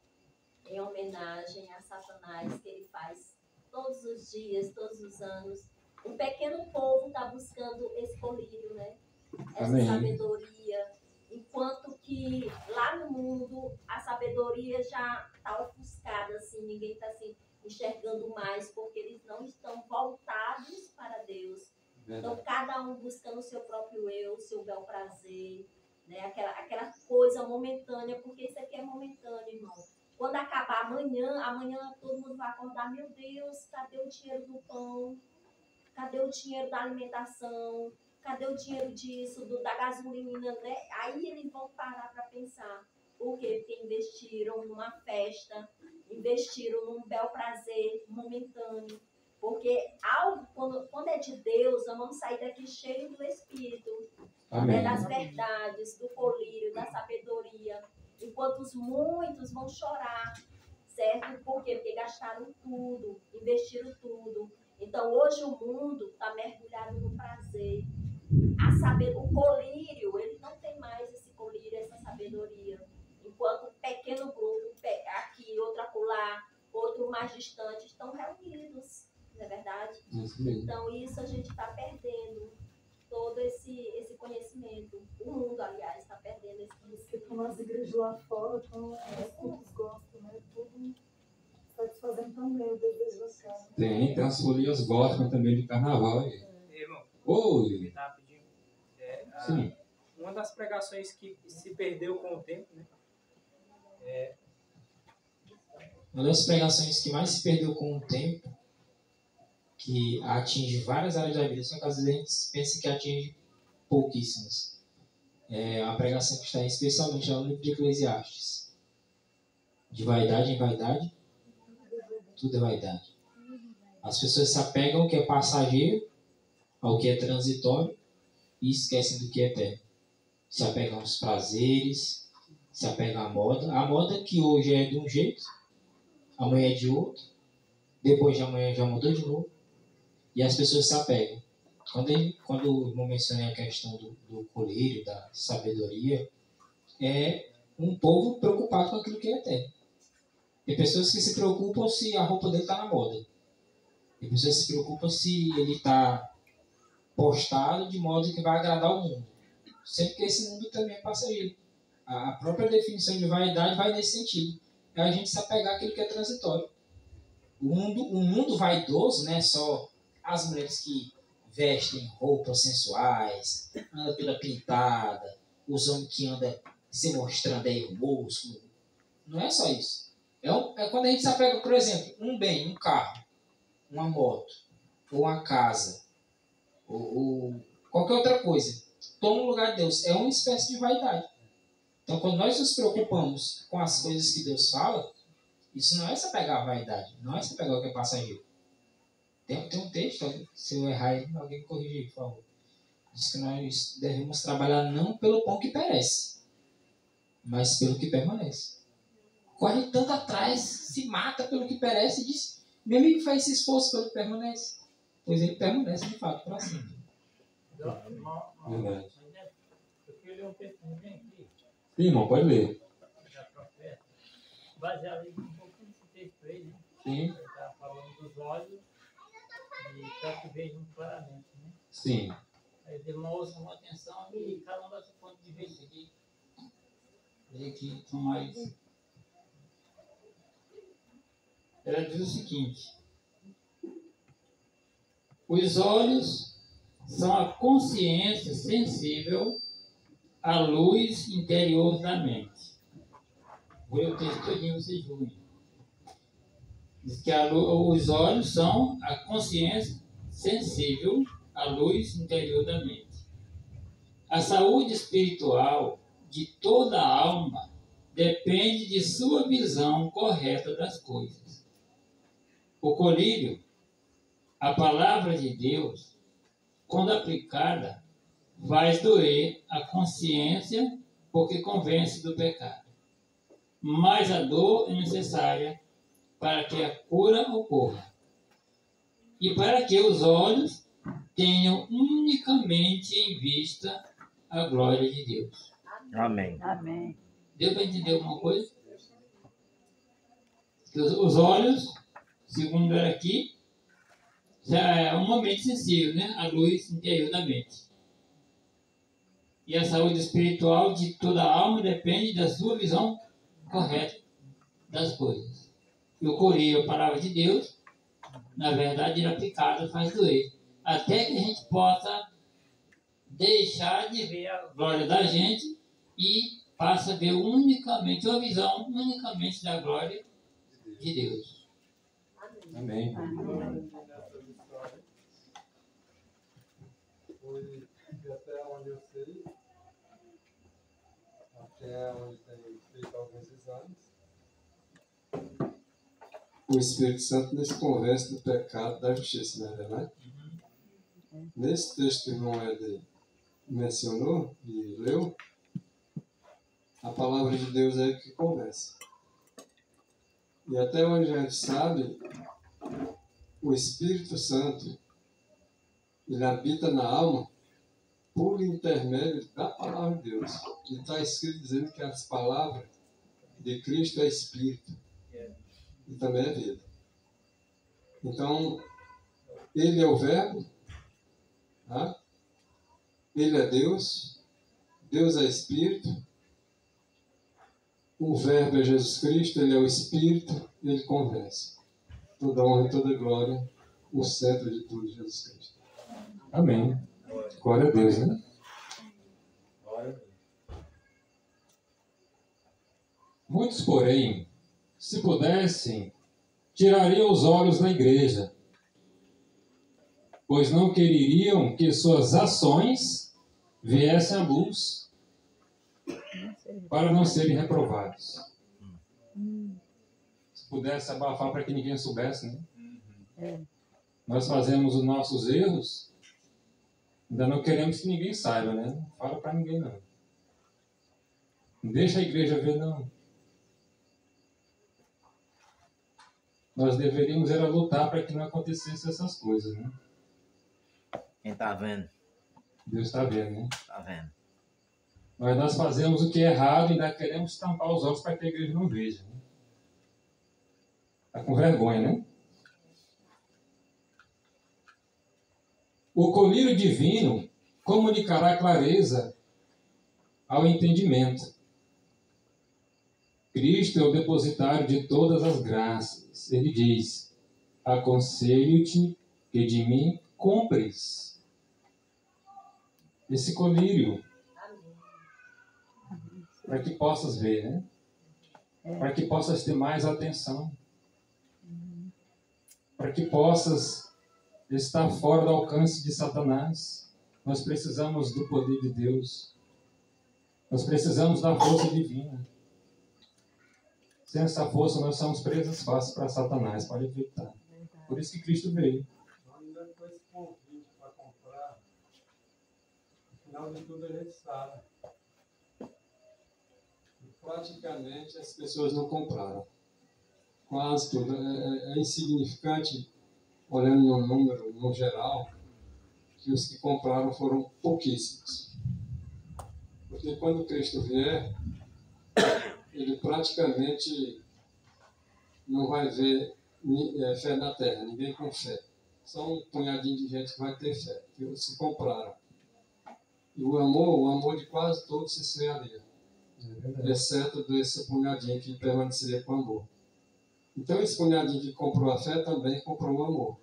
em homenagem a Satanás que ele faz todos os dias, todos os anos, um pequeno povo está buscando esse colírio, né? Essa Amém. sabedoria. Enquanto que lá no mundo a sabedoria já está ofuscada, assim, ninguém está assim, enxergando mais, porque eles não estão voltados para Deus. Então, cada um buscando o seu próprio eu, o seu bel prazer, né? Aquela coisa momentânea, porque isso aqui é momentâneo, irmão. Quando acabar amanhã todo mundo vai acordar, meu Deus, cadê o dinheiro do pão? Cadê o dinheiro da alimentação? Cadê o dinheiro disso, da gasolina, né? Aí eles vão parar para pensar. Por quê? Porque investiram numa festa, investiram num bel prazer momentâneo. Porque algo, quando é de Deus, nós vamos sair daqui cheio do Espírito, né, das verdades, do colírio, da sabedoria. Enquanto os muitos vão chorar, certo? Por quê? Porque gastaram tudo, investiram tudo. Então, hoje o mundo está mergulhado no prazer. O colírio, ele não tem mais esse colírio, essa sabedoria. Enquanto um pequeno grupo, aqui, outro acolá, outro mais distante, estão reunidos, não é verdade? Então, isso a gente está perdendo, todo esse conhecimento. O mundo, aliás, está perdendo esse conhecimento. Como as igrejas lá fora, como os cultos gostam, né? Tudo satisfazendo também o desejo da casa. Tem as folias gospel também de carnaval. Irmão, Oi! rapidinho. Sim. Uma das pregações que se perdeu com o tempo, né? Uma das pregações que mais se perdeu com o tempo, que atinge várias áreas da vida, só que às vezes a gente pensa que atinge pouquíssimas. É a pregação que está especialmente no livro de Eclesiastes. De vaidade em vaidade, tudo é vaidade. As pessoas se apegam ao que é passageiro, ao que é transitório, e esquecem do que é eterno. Se apegam aos prazeres, se apegam à moda. A moda que hoje é de um jeito, amanhã é de outro, depois de amanhã já mudou de novo, e as pessoas se apegam. Quando o irmão menciona a questão do colírio, da sabedoria, é um povo preocupado com aquilo que é eterno. Tem pessoas que se preocupam se a roupa dele está na moda. Tem pessoas que se preocupam se ele está postado de modo que vai agradar o mundo. Sempre que esse mundo também é passageiro. A própria definição de vaidade vai nesse sentido. É a gente se apegar àquilo que é transitório. O mundo vaidoso, né, só as mulheres que vestem roupas sensuais, andam toda pintada, os homens que andam se mostrando aí o músculo. Não é só isso. É quando a gente se apega, por exemplo, um bem, um carro, uma moto, ou uma casa, ou qualquer outra coisa. Toma o lugar de Deus. É uma espécie de vaidade. Então, quando nós nos preocupamos com as coisas que Deus fala, isso não é se apegar à vaidade, não é se apegar ao que é passageiro. Tem um texto, se eu errar, alguém me corrigir, por favor. Diz que nós devemos trabalhar não pelo pão que perece, mas pelo que permanece. Corre tanto atrás, se mata pelo que perece e diz, meu amigo faz esse esforço pelo que permanece. Pois ele permanece de fato para sempre. Verdade. Eu queria ler um texto bem aqui. Sim, irmão, pode ler. Da profeta. Baseado em um pouquinho desse texto aí, né? Sim. Ele está falando dos olhos e para que vejam claramente, né? Sim. Aí os irmãos chamam atenção e cada um dá seu ponto de vista aqui. Aí que são mais. Ela diz o seguinte: os olhos são a consciência sensível à luz interior da mente. Vou ler o texto todinho, vocês julguem. Diz que os olhos são a consciência sensível à luz interior da mente. A saúde espiritual de toda a alma depende de sua visão correta das coisas. O colírio, a palavra de Deus, quando aplicada, faz doer a consciência porque convence do pecado. Mas a dor é necessária para que a cura ocorra e para que os olhos tenham unicamente em vista a glória de Deus. Amém. Amém. Deu para entender alguma coisa? Os olhos, segundo era aqui, já é uma mente sensível, né? A luz interior da mente. E a saúde espiritual de toda a alma depende da sua visão correta das coisas. eu colhi a palavra de Deus, na verdade era picada, faz doer. Até que a gente possa deixar de ver a glória da gente e passa a ver unicamente, uma visão unicamente da glória de Deus. Amém. Foi até onde eu sei, até onde tem feito alguns exames. O Espírito Santo nos convence do pecado da justiça, não é verdade? Nesse texto que o irmão Éder mencionou e leu, a palavra de Deus é que convence. E até onde a gente sabe, o Espírito Santo, ele habita na alma por intermédio da palavra de Deus. E está escrito dizendo que as palavras de Cristo é Espírito e também é vida. Então, ele é o Verbo, tá? Ele é Deus, Deus é Espírito, o Verbo é Jesus Cristo, ele é o Espírito, ele convence. Toda honra e toda glória, o centro de tudo, Jesus Cristo. Amém. Glória a Deus, né? Muitos, porém, se pudessem, tirariam os olhos da igreja, pois não quereriam que suas ações viessem à luz, para não serem reprovados. Se pudesse abafar para que ninguém soubesse, né? Nós fazemos os nossos erros, ainda não queremos que ninguém saiba, né? Não fala para ninguém, não. Não deixa a igreja ver, não. Nós deveríamos era lutar para que não acontecesse essas coisas, né? Quem está vendo? Deus está vendo, né? Está vendo. Mas nós fazemos o que é errado e ainda queremos tampar os olhos para que a igreja não veja. Né? Está com vergonha, né? O colírio divino comunicará clareza ao entendimento. Cristo é o depositário de todas as graças. Ele diz: aconselho-te que de mim compres esse colírio, para que possas ver, né? Para que possas ter mais atenção, para que possas estar fora do alcance de Satanás. Nós precisamos do poder de Deus, nós precisamos da força divina. Sem essa força, nós somos presas fáceis para Satanás, pode acreditar. Por isso que Cristo veio. Ainda com esse convite para comprar, no final de tudo a gente sabe. Praticamente as pessoas não compraram. Quase tudo. É insignificante, olhando no número, no geral, que os que compraram foram pouquíssimos. Porque quando Cristo vier, ele praticamente não vai ver fé na terra, ninguém com fé. Só um punhadinho de gente que vai ter fé, que se compraram. E o amor de quase todos se esfriaria, exceto desse punhadinho que permaneceria com amor. Então esse punhadinho que comprou a fé também comprou o amor.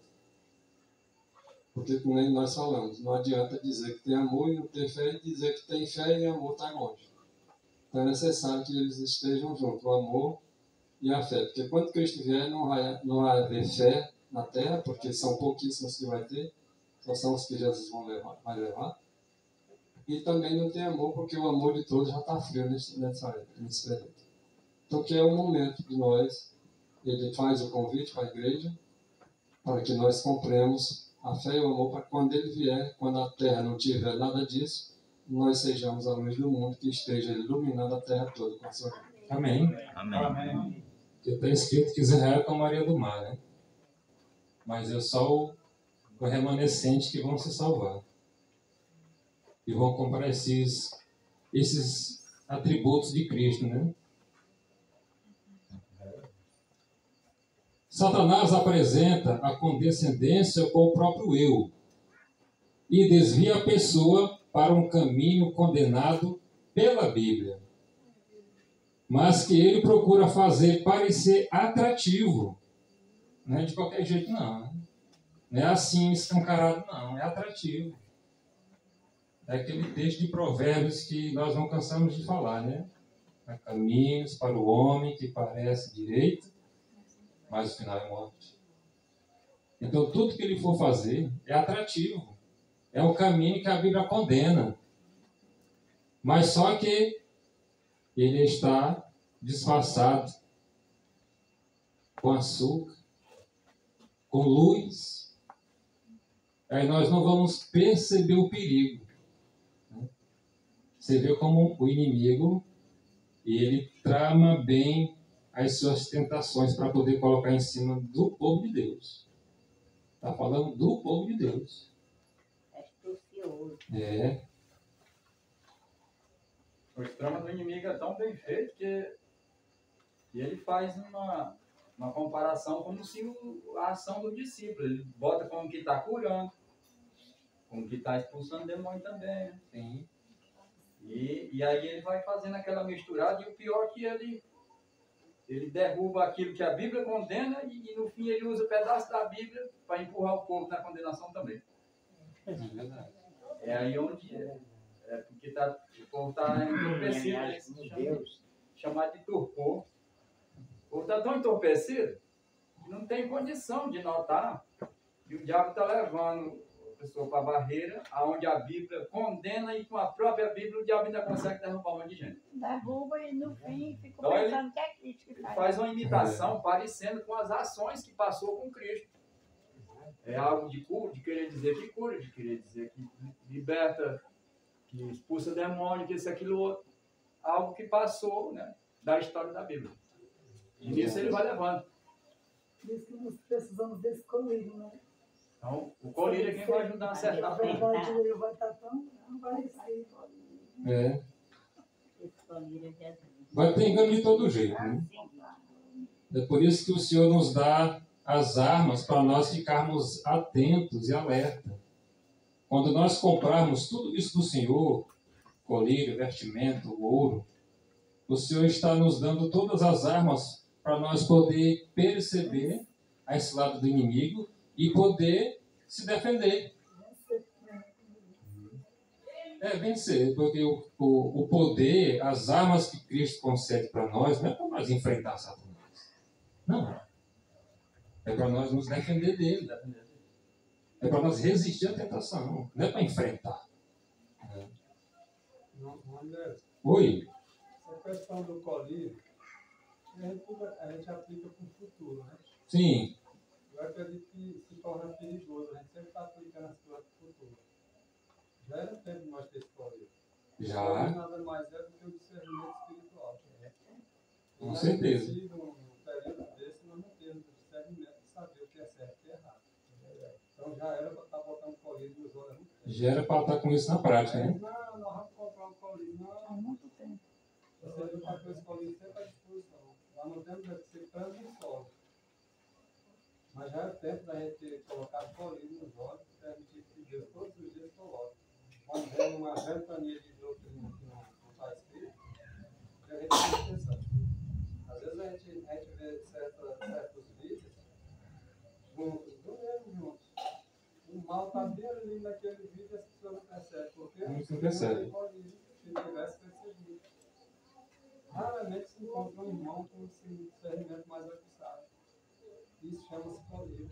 Porque como nós falamos, não adianta dizer que tem amor e não ter fé, e dizer que tem fé e amor está longe. Então é necessário que eles estejam juntos, o amor e a fé. Porque quando Cristo vier, não vai haver fé na terra, porque são pouquíssimos que vai ter, só são os que Jesus vai levar. E também não tem amor, porque o amor de todos já está frio nesse período. Então que é o momento de nós, ele faz o convite para a igreja, para que nós compremos a fé e o amor, para quando ele vier, quando a terra não tiver nada disso, nós sejamos a luz do mundo, que esteja iluminando a terra toda com a sua vida. Amém. Amém. Porque está escrito que Israel é como a Maria do Mar, né? Mas é só o remanescente que vão se salvar. E vão comprar esses atributos de Cristo, né? Satanás apresenta a condescendência com o próprio eu e desvia a pessoa para um caminho condenado pela Bíblia. mas que ele procura fazer parecer atrativo. Não é de qualquer jeito, não. Não é assim, escancarado, não. É atrativo. É aquele texto de Provérbios que nós não cansamos de falar, né? Há caminhos para o homem que parece direito, mas o final é morte. Então, tudo que ele for fazer é atrativo. É o caminho que a Bíblia condena. Mas só que ele está disfarçado com açúcar, com luz. Aí nós não vamos perceber o perigo. Você vê como o inimigo, ele trama bem as suas tentações para poder colocar em cima do povo de Deus. Está falando do povo de Deus. Astucioso. É. O trama do inimigo é tão bem feito que ele faz uma comparação como se a ação do discípulo. Ele bota como que está curando, como que está expulsando demônio também. Sim. E aí ele vai fazendo aquela misturada, e o pior é que ele derruba aquilo que a Bíblia condena e no fim ele usa pedaço da Bíblia para empurrar o povo na condenação também. É verdade. É aí onde porque o povo está entorpecido, chamado de torpor. O povo está tão entorpecido que não tem condição de notar que o diabo está levando a pessoa para a barreira, aonde a Bíblia condena, e com a própria Bíblia o diabo ainda consegue derrubar um monte de gente. Derruba e no fim fica Então, pensando que é Cristo que Ele faz. faz uma imitação parecendo com as ações que passou com Cristo. É algo de cura, de querer dizer que cura, de querer dizer que liberta, que expulsa demônio, que isso, aquilo, outro. Algo que passou, né, da história da Bíblia. E nisso ele vai levando. Diz que nós precisamos desse colírio, né? Então, o colírio é quem vai ajudar a acertar A tudo. verdade dele vai estar tão parecido. É. Esse colírio de Jesus. Vai ter engano de todo jeito, né? É por isso que o Senhor nos dá as armas para nós ficarmos atentos e alerta. Quando nós comprarmos tudo isso do Senhor, colírio, vestimento, ouro, o Senhor está nos dando todas as armas para nós poder perceber esse lado do inimigo e poder se defender. Vencer, porque o poder, as armas que Cristo concede para nós, não é para nós enfrentar Satanás. Não. É para nós nos defender dele. É para nós resistir à tentação. Não é para enfrentar. Oi. Essa questão do colírio, a gente aplica para o futuro, né? Sim. Eu acredito que se torna perigoso. A gente sempre está aplicando as coisas para o futuro. Já era tempo de nós ter esse colírio. Já. Nada mais é do que o discernimento espiritual. Com certeza. Num período desse, nós não temos o discernimento de saber o que é certo e o que é errado. Então já era para estar botando colírio nos olhos. Já era para estar com isso na prática, né? Não, nós vamos comprar um colírio. Não, há muito tempo. Você não está com esse colírio sempre à disposição. Nós não temos que ser transmissório. Mas já é tempo da gente ter colocado colírio nos olhos, permitir que Deus todos os dias coloque. Quando vem uma ventania de doutrina que não está escrito, a gente tem que pensar. Às vezes a gente vê certos vídeos juntos, do mesmo juntos. O mal está bem ali naquele vídeo e as pessoas não percebem. Porque não percebe. Se tivesse percebido. Raramente se encontra um irmão com esse discernimento mais aguçado. Isso chama-se colírio.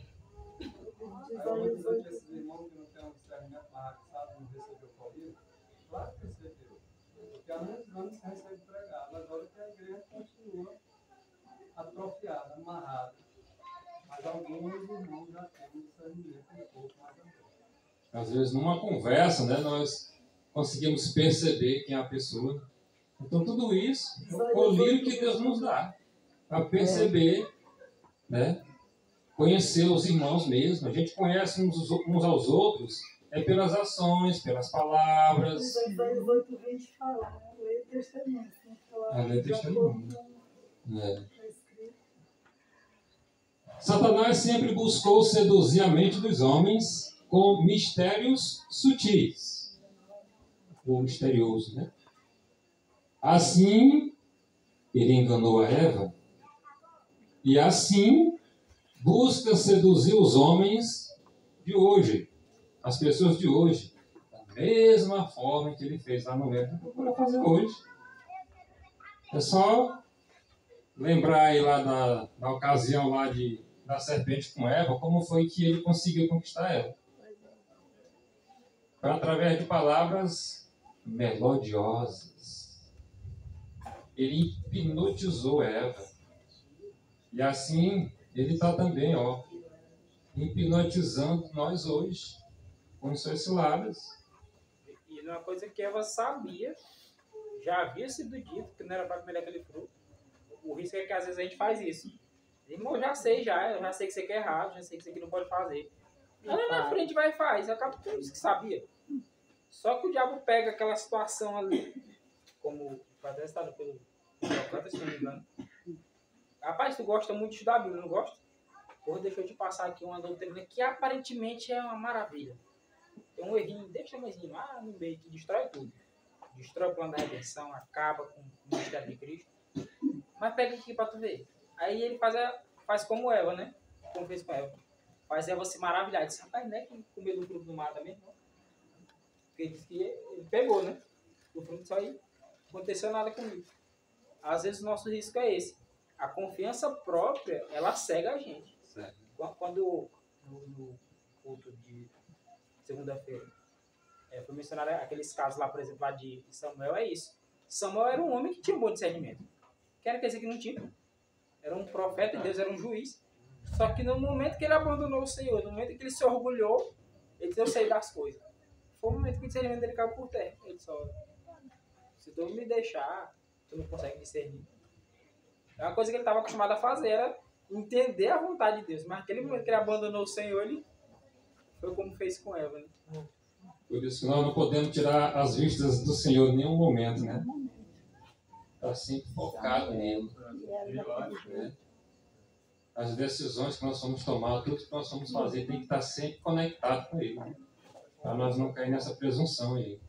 Aí eu vou dizer que esses irmãos que não têm um discernimento mais aguçado não recebeu colírio, claro que recebeu. Porque há muitos anos se recebe pregado, agora que a igreja continua atrofiada, amarrada. Mas alguns irmãos já têm um discernimento um pouco mais aberto. Às vezes, numa conversa, né, nós conseguimos perceber quem é a pessoa. Então, tudo isso é o colírio que Deus nos dá para perceber, né? Conhecer os irmãos mesmo. A gente conhece uns aos outros pelas ações, pelas palavras. Isaías 8:20 fala, né? Lei e testemunho. Lei e testemunho. Satanás sempre buscou seduzir a mente dos homens com mistérios sutis. Ou misterioso, né? Assim, ele enganou a Eva e assim busca seduzir os homens de hoje, as pessoas de hoje, da mesma forma que ele fez lá no Éden, procura fazer hoje. É só lembrar aí lá da ocasião lá da serpente com Eva, como foi que ele conseguiu conquistar ela. Foi através de palavras melodiosas. Ele hipnotizou Eva. E assim, ele está também, hipnotizando nós hoje, com os seus ciladas. E uma coisa que Eva sabia, já havia sido dito, que não era para comer aquele fruto. O risco é que às vezes a gente faz isso. Irmão, eu já sei que você quer errado, já sei que isso aqui não pode fazer. Ela na frente vai e faz, acaba tudo isso que sabia. Só que o diabo pega aquela situação ali, como foi atestado pelo profeta, se não me engano. Rapaz, tu gosta muito de estudar a Bíblia, não gosta? Porra, deixa eu te passar aqui uma doutrina que aparentemente é uma maravilha. Tem um errinho, deixa tamanhozinho lá no meio, que destrói tudo. Destrói o plano da redenção, acaba com o mistério de Cristo. Mas pega aqui pra tu ver. Aí ele faz como Eva, né? Como fez com Eva. Faz Eva se maravilhar. Ele disse, rapaz, não é que comeu do fruto do mar também? Não. Porque ele disse que ele pegou, né? O fruto só aí. Não aconteceu nada comigo. Às vezes o nosso risco é esse. A confiança própria, ela cega a gente. Certo. Quando no culto de segunda-feira foi mencionado aqueles casos lá, por exemplo, lá de Samuel, é isso. Samuel era um homem que tinha um bom discernimento. Quer dizer que não tinha. Era um profeta de Deus, era um juiz. Só que no momento que ele abandonou o Senhor, no momento que ele se orgulhou, ele disse, eu sei das coisas. Foi o momento que o discernimento dele caiu por terra. Ele disse, se tu me deixar, tu não consegue discernir. É uma coisa que ele estava acostumado a fazer, era entender a vontade de Deus. Mas naquele momento que ele abandonou o Senhor, ele foi como fez com Eva. Né? Por isso que nós não podemos tirar as vistas do Senhor em nenhum momento, né? Está sempre focado nele. Né? As decisões que nós vamos tomar, tudo que nós vamos fazer, tem que estar sempre conectado com ele. Né? Para nós não cair nessa presunção aí.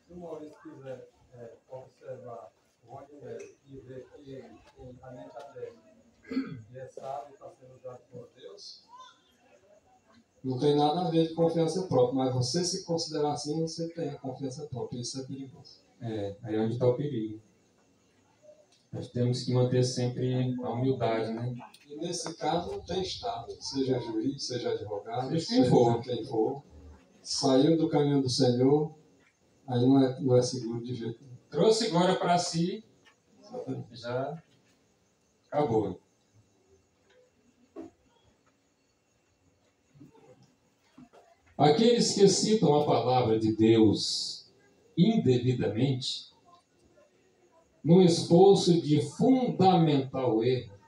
Se o Maurício quiser observar o Rondinelli e ver que ele tem a mente aberta e é sábio e está sendo usado por Deus, não tem nada a ver com confiança própria, mas você se considerar assim, você tem a confiança própria, isso é perigoso. Aí é onde está o perigo. Nós temos que manter sempre a humildade, né? E nesse caso não tem Estado, seja juiz, seja advogado, seja quem for, saiu do caminho do Senhor, aí não é seguro de jeito nenhum. Trouxe glória para si, já acabou. Aqueles que citam a palavra de Deus indevidamente, no esforço de fundamental erro,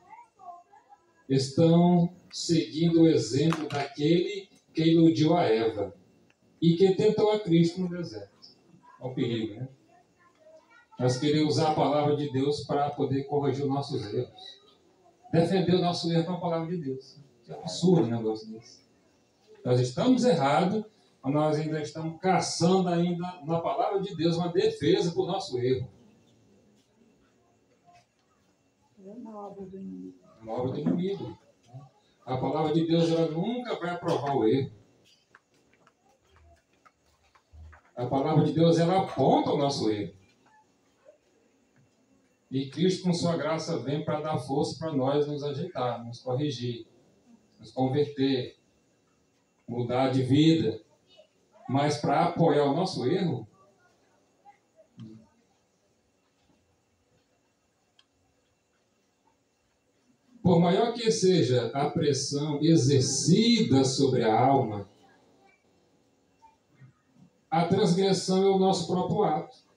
estão seguindo o exemplo daquele que iludiu a Eva e que tentou a Cristo no deserto. É um perigo, né? Nós queremos usar a palavra de Deus para poder corrigir os nossos erros. Defender o nosso erro com a palavra de Deus. É um absurdo um negócio desse. Nós estamos errados, mas nós ainda estamos caçando ainda na palavra de Deus uma defesa para o nosso erro. Uma obra do inimigo. Uma obra do inimigo. A palavra de Deus ela nunca vai aprovar o erro. A palavra de Deus ela aponta o nosso erro. E Cristo, com sua graça, vem para dar força para nós nos ajeitar, nos corrigir, nos converter, mudar de vida. Mas para apoiar o nosso erro, por maior que seja a pressão exercida sobre a alma, a transgressão é o nosso próprio ato.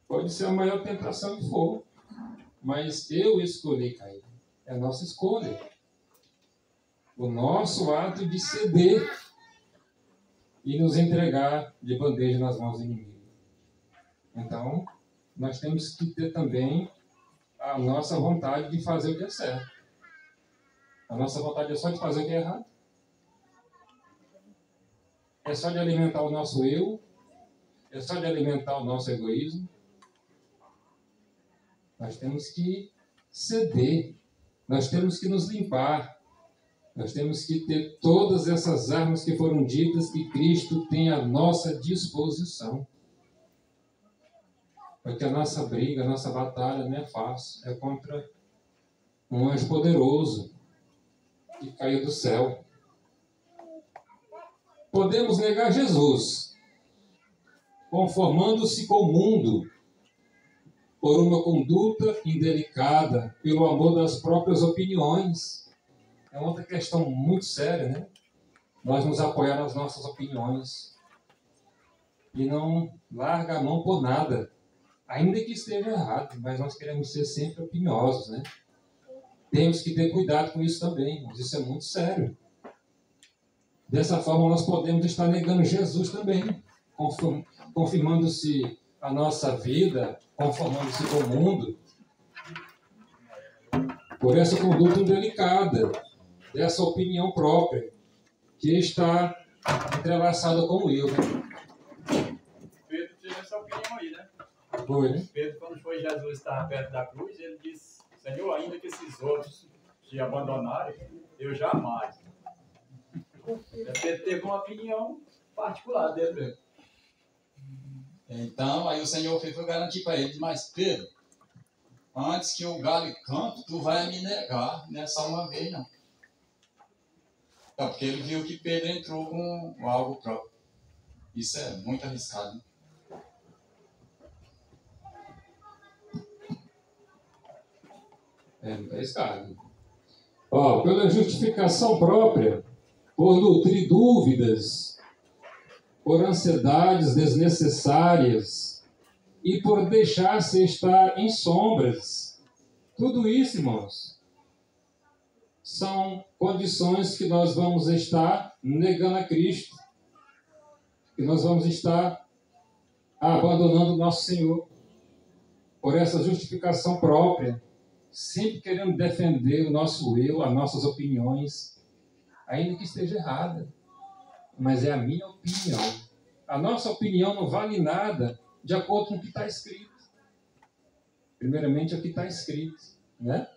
Pode ser a maior tentação que for, mas eu escolhi cair. É a nossa escolha. O nosso ato de ceder e nos entregar de bandeja nas mãos do inimigo. Então, nós temos que ter também a nossa vontade de fazer o que é certo. A nossa vontade é só de fazer o que é errado. É só de alimentar o nosso eu. É só de alimentar o nosso egoísmo. Nós temos que ceder. Nós temos que nos limpar. Nós temos que ter todas essas armas que foram ditas que Cristo tem à nossa disposição. Porque a nossa briga, a nossa batalha não é fácil. É contra um anjo poderoso que caiu do céu. Podemos negar Jesus, conformando-se com o mundo, por uma conduta indelicada, pelo amor das próprias opiniões. É outra questão muito séria, né? Nós nos apoiar nas nossas opiniões e não larga a mão por nada, ainda que esteja errado, mas nós queremos ser sempre opiniosos, né? Temos que ter cuidado com isso também, mas isso é muito sério. Dessa forma, nós podemos estar negando Jesus também, confirmando-se a nossa vida, conformando-se com o mundo, por essa conduta indelicada, dessa opinião própria, que está entrelaçada com o eu. Pedro teve essa opinião aí, né? Foi, né? Pedro, quando foi Jesus estava perto da cruz, ele disse: Senhor, ainda que esses outros te abandonarem, eu jamais. Pedro teve uma opinião particular dele mesmo. Então, aí o Senhor foi garantir para ele, mas Pedro, antes que o galo cante, tu vai me negar, não é só uma vez, não. É porque ele viu que Pedro entrou com algo próprio. Isso é muito arriscado, né? É muito arriscado. Pela justificação própria, por nutrir dúvidas, por ansiedades desnecessárias e por deixar-se estar em sombras. Tudo isso, irmãos, são condições que nós vamos estar negando a Cristo, que nós vamos estar abandonando o nosso Senhor por essa justificação própria, sempre querendo defender o nosso eu, as nossas opiniões, ainda que esteja errada. Mas é a minha opinião. A nossa opinião não vale nada de acordo com o que está escrito. Primeiramente, é o que está escrito, né?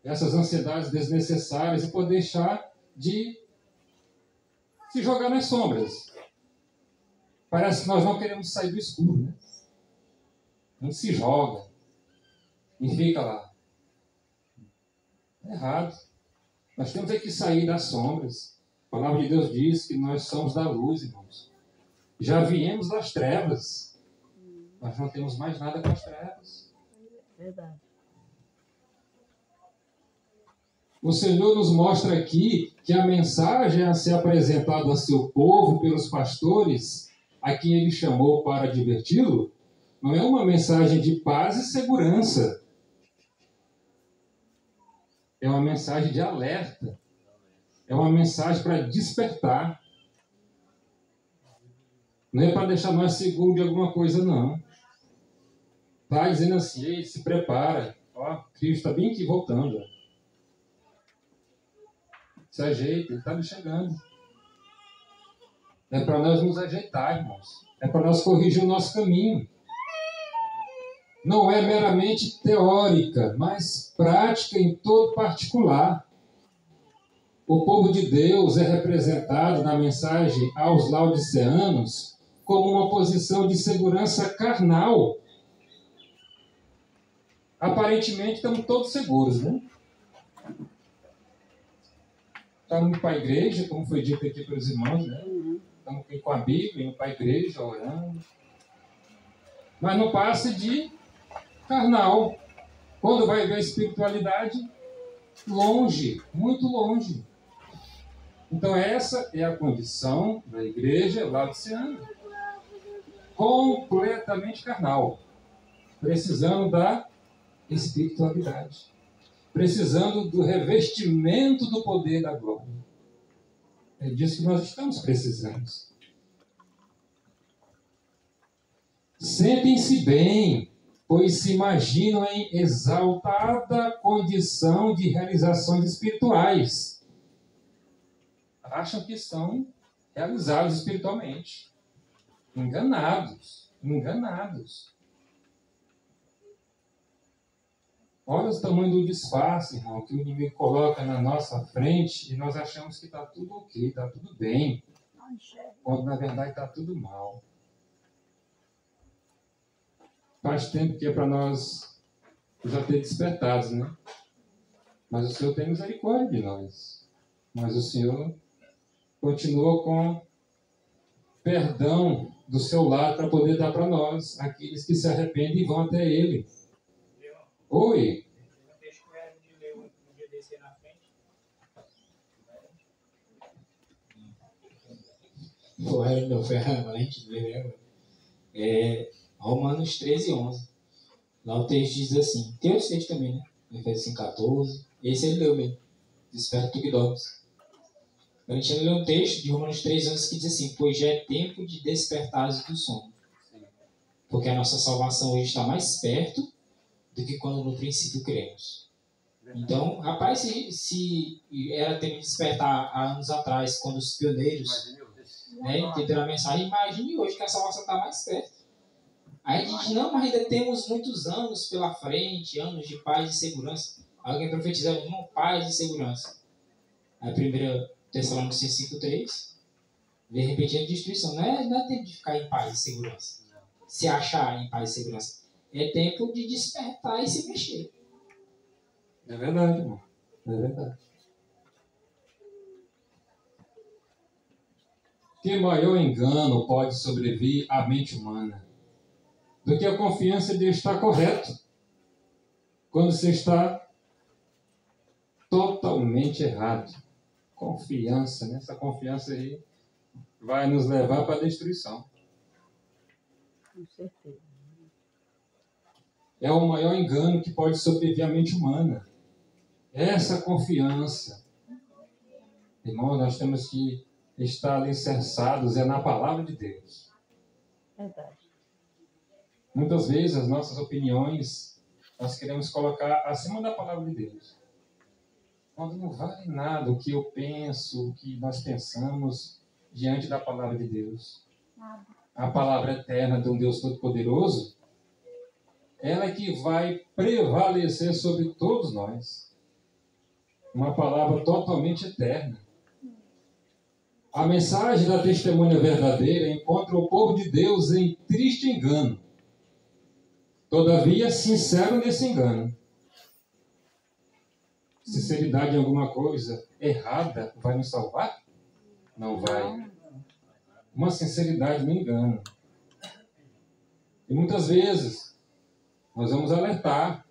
Essas ansiedades desnecessárias e por deixar de se jogar nas sombras. Parece que nós não queremos sair do escuro, né? A gente se joga e fica lá. É errado. Nós temos que sair das sombras. A palavra de Deus diz que nós somos da luz, irmãos. Já viemos das trevas. Nós não temos mais nada com as trevas. Verdade. O Senhor nos mostra aqui que a mensagem a ser apresentada a seu povo pelos pastores, a quem ele chamou para adverti-lo, não é uma mensagem de paz e segurança. É uma mensagem de alerta. É uma mensagem para despertar. Não é para deixar nós seguros de alguma coisa, não. Está dizendo assim: ei, se prepara. Ó, Cristo está bem aqui voltando. Ó. Se ajeita, ele está me chegando. É para nós nos ajeitar, irmãos. É para nós corrigir o nosso caminho. Não é meramente teórica, mas prática em todo particular. O povo de Deus é representado na mensagem aos laodiceanos como uma posição de segurança carnal. Aparentemente estamos todos seguros, né? Estamos para a igreja, como foi dito aqui pelos irmãos, né? Estamos aqui com a Bíblia, indo para a igreja, orando. Mas não passa de carnal. Quando vai ver a espiritualidade, longe, muito longe. Então essa é a condição da igreja laodiceana. Completamente carnal. Precisando da espiritualidade. Precisando do revestimento do poder da glória. É disso que nós estamos precisando. Sentem-se bem, pois se imaginam em exaltada condição de realizações espirituais. Acham que são realizados espiritualmente. Enganados. Olha o tamanho do disfarce, irmão, que o inimigo coloca na nossa frente e nós achamos que está tudo ok, está tudo bem, quando na verdade está tudo mal. Faz tempo que é para nós já ter despertados, né? Mas o Senhor tem misericórdia de nós. Mas o Senhor continua com perdão do seu lado para poder dar para nós, aqueles que se arrependem e vão até Ele. Oi. Deixa o verbo de ler um dia desse aí na frente. Não foi a gente ler, Romanos 13:11. Lá o texto diz assim, tem outros textos também, né? Efésios 5:14. Esse ele leu mesmo. Desperta tu que dormes. A gente leu um texto de Romanos 3:11 que diz assim, pois já é tempo de despertares do sono. Porque a nossa salvação hoje está mais perto do que quando no princípio cremos. Então, rapaz, se era tempo de despertar há anos atrás, quando os pioneiros entenderam a mensagem, imagine hoje que a salvação está mais perto. Aí a gente diz, não, mas ainda temos muitos anos pela frente, anos de paz e segurança. Alguém profetizava, irmão, paz e segurança. A 1 Tessalonicenses 5:3, vem repetindo destruição. Não é tempo de ficar em paz e segurança. Se achar em paz e segurança. É tempo de despertar e se mexer. É verdade, irmão. É verdade. Que maior engano pode sobrevir à mente humana do que a confiança de estar correto quando você está totalmente errado. Confiança, né? Essa confiança aí vai nos levar para a destruição. Com certeza. É o maior engano que pode sobreviver à mente humana. Essa confiança. Irmão, nós temos que estar alicerçados na palavra de Deus. Verdade. Muitas vezes as nossas opiniões nós queremos colocar acima da palavra de Deus. Quando não vale nada o que eu penso, o que nós pensamos diante da palavra de Deus. A palavra eterna de um Deus Todo-Poderoso, ela é que vai prevalecer sobre todos nós. Uma palavra totalmente eterna. A mensagem da testemunha verdadeira encontra o povo de Deus em triste engano. Todavia, sincero nesse engano. Sinceridade em alguma coisa errada vai nos salvar? Não vai. Uma sinceridade no engano. E muitas vezes nós vamos alertar,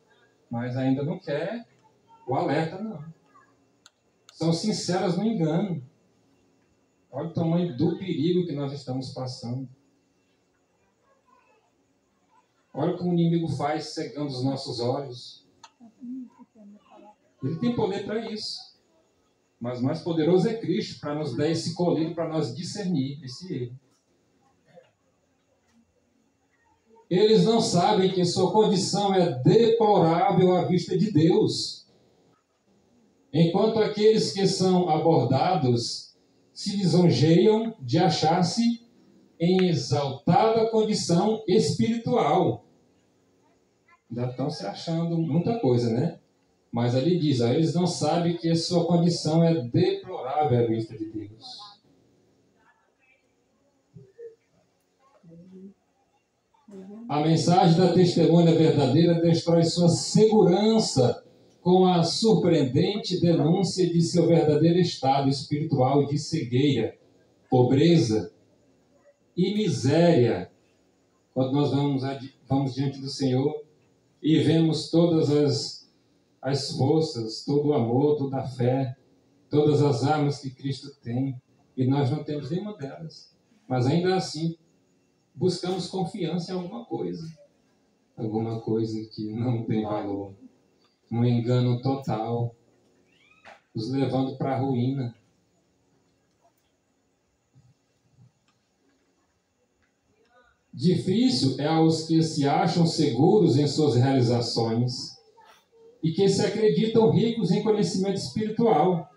mas ainda não quer o alerta, não. São sinceras no engano. Olha o tamanho do perigo que nós estamos passando. Olha como o inimigo faz cegando os nossos olhos. Ele tem poder para isso. Mas mais poderoso é Cristo para nos dar esse colírio, para nós discernir esse erro. Eles não sabem que sua condição é deplorável à vista de Deus. Enquanto aqueles que são abordados se lisonjeiam de achar-se em exaltada condição espiritual. Ainda estão se achando muita coisa, né? Mas ali diz, eles não sabem que a sua condição é deplorável à vista de Deus. A mensagem da testemunha verdadeira destrói sua segurança com a surpreendente denúncia de seu verdadeiro estado espiritual de cegueira, pobreza e miséria. Quando nós vamos diante do Senhor e vemos todas as forças, todo o amor, toda a fé, todas as armas que Cristo tem, e nós não temos nenhuma delas. Mas ainda assim, buscamos confiança em alguma coisa que não tem valor. Um engano total, nos levando para a ruína. Difícil é aos que se acham seguros em suas realizações e que se acreditam ricos em conhecimento espiritual.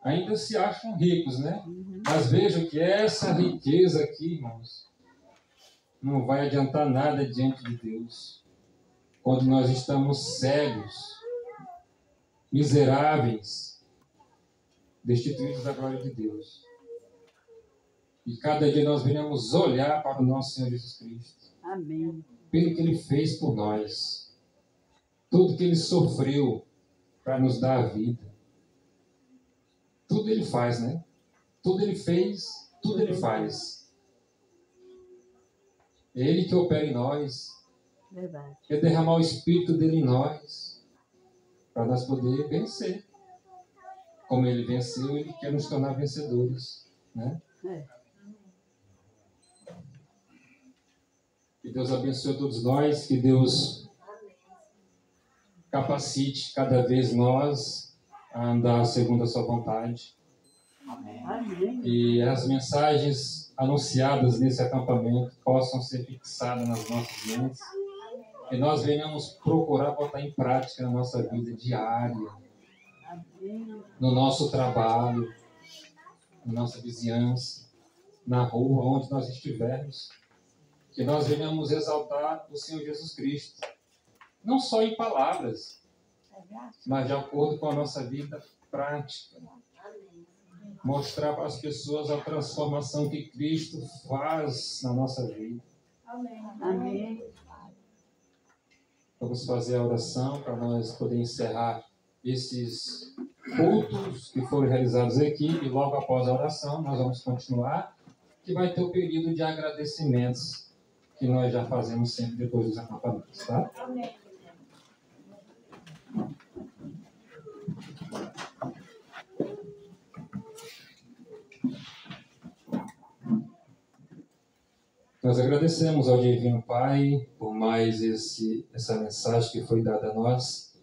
Ainda se acham ricos, né? Mas vejam que essa riqueza aqui, irmãos, não vai adiantar nada diante de Deus. Quando nós estamos cegos, miseráveis, destituídos da glória de Deus. E cada dia nós venhamos olhar para o nosso Senhor Jesus Cristo. Amém. Pelo que Ele fez por nós. Tudo que Ele sofreu para nos dar a vida. Tudo Ele faz, né? Tudo Ele fez, tudo Ele faz. É Ele que opera em nós. Verdade. Quer derramar o Espírito dele em nós. Para nós poder vencer. Como Ele venceu, Ele quer nos tornar vencedores. Né? Que Deus abençoe todos nós. Que Deus capacite cada vez nós a andar segundo a sua vontade. Amém. E as mensagens anunciadas nesse acampamento possam ser fixadas nas nossas mentes. Que nós venhamos procurar botar em prática na nossa vida diária. No nosso trabalho, na nossa vizinhança, na rua, onde nós estivermos. Que nós venhamos exaltar o Senhor Jesus Cristo. Não só em palavras, mas de acordo com a nossa vida prática. Mostrar para as pessoas a transformação que Cristo faz na nossa vida. Amém. Vamos fazer a oração para nós poder encerrar esses cultos que foram realizados aqui. E logo após a oração nós vamos continuar, que vai ter o período de agradecimentos que nós já fazemos sempre depois dos acampamentos, tá? Amém. Nós agradecemos ao Divino Pai por mais essa mensagem que foi dada a nós,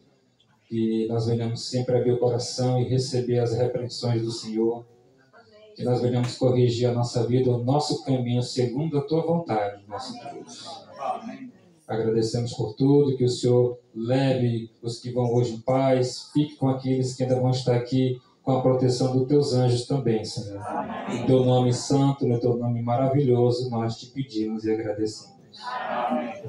que nós venhamos sempre abrir o coração e receber as repreensões do Senhor, que nós venhamos corrigir a nossa vida, o nosso caminho segundo a Tua vontade, nosso Deus. Agradecemos por tudo, que o Senhor leve os que vão hoje em paz, fique com aqueles que ainda vão estar aqui com a proteção dos Teus anjos também, Senhor. No Teu nome santo, no Teu nome maravilhoso, nós te pedimos e agradecemos. Amém.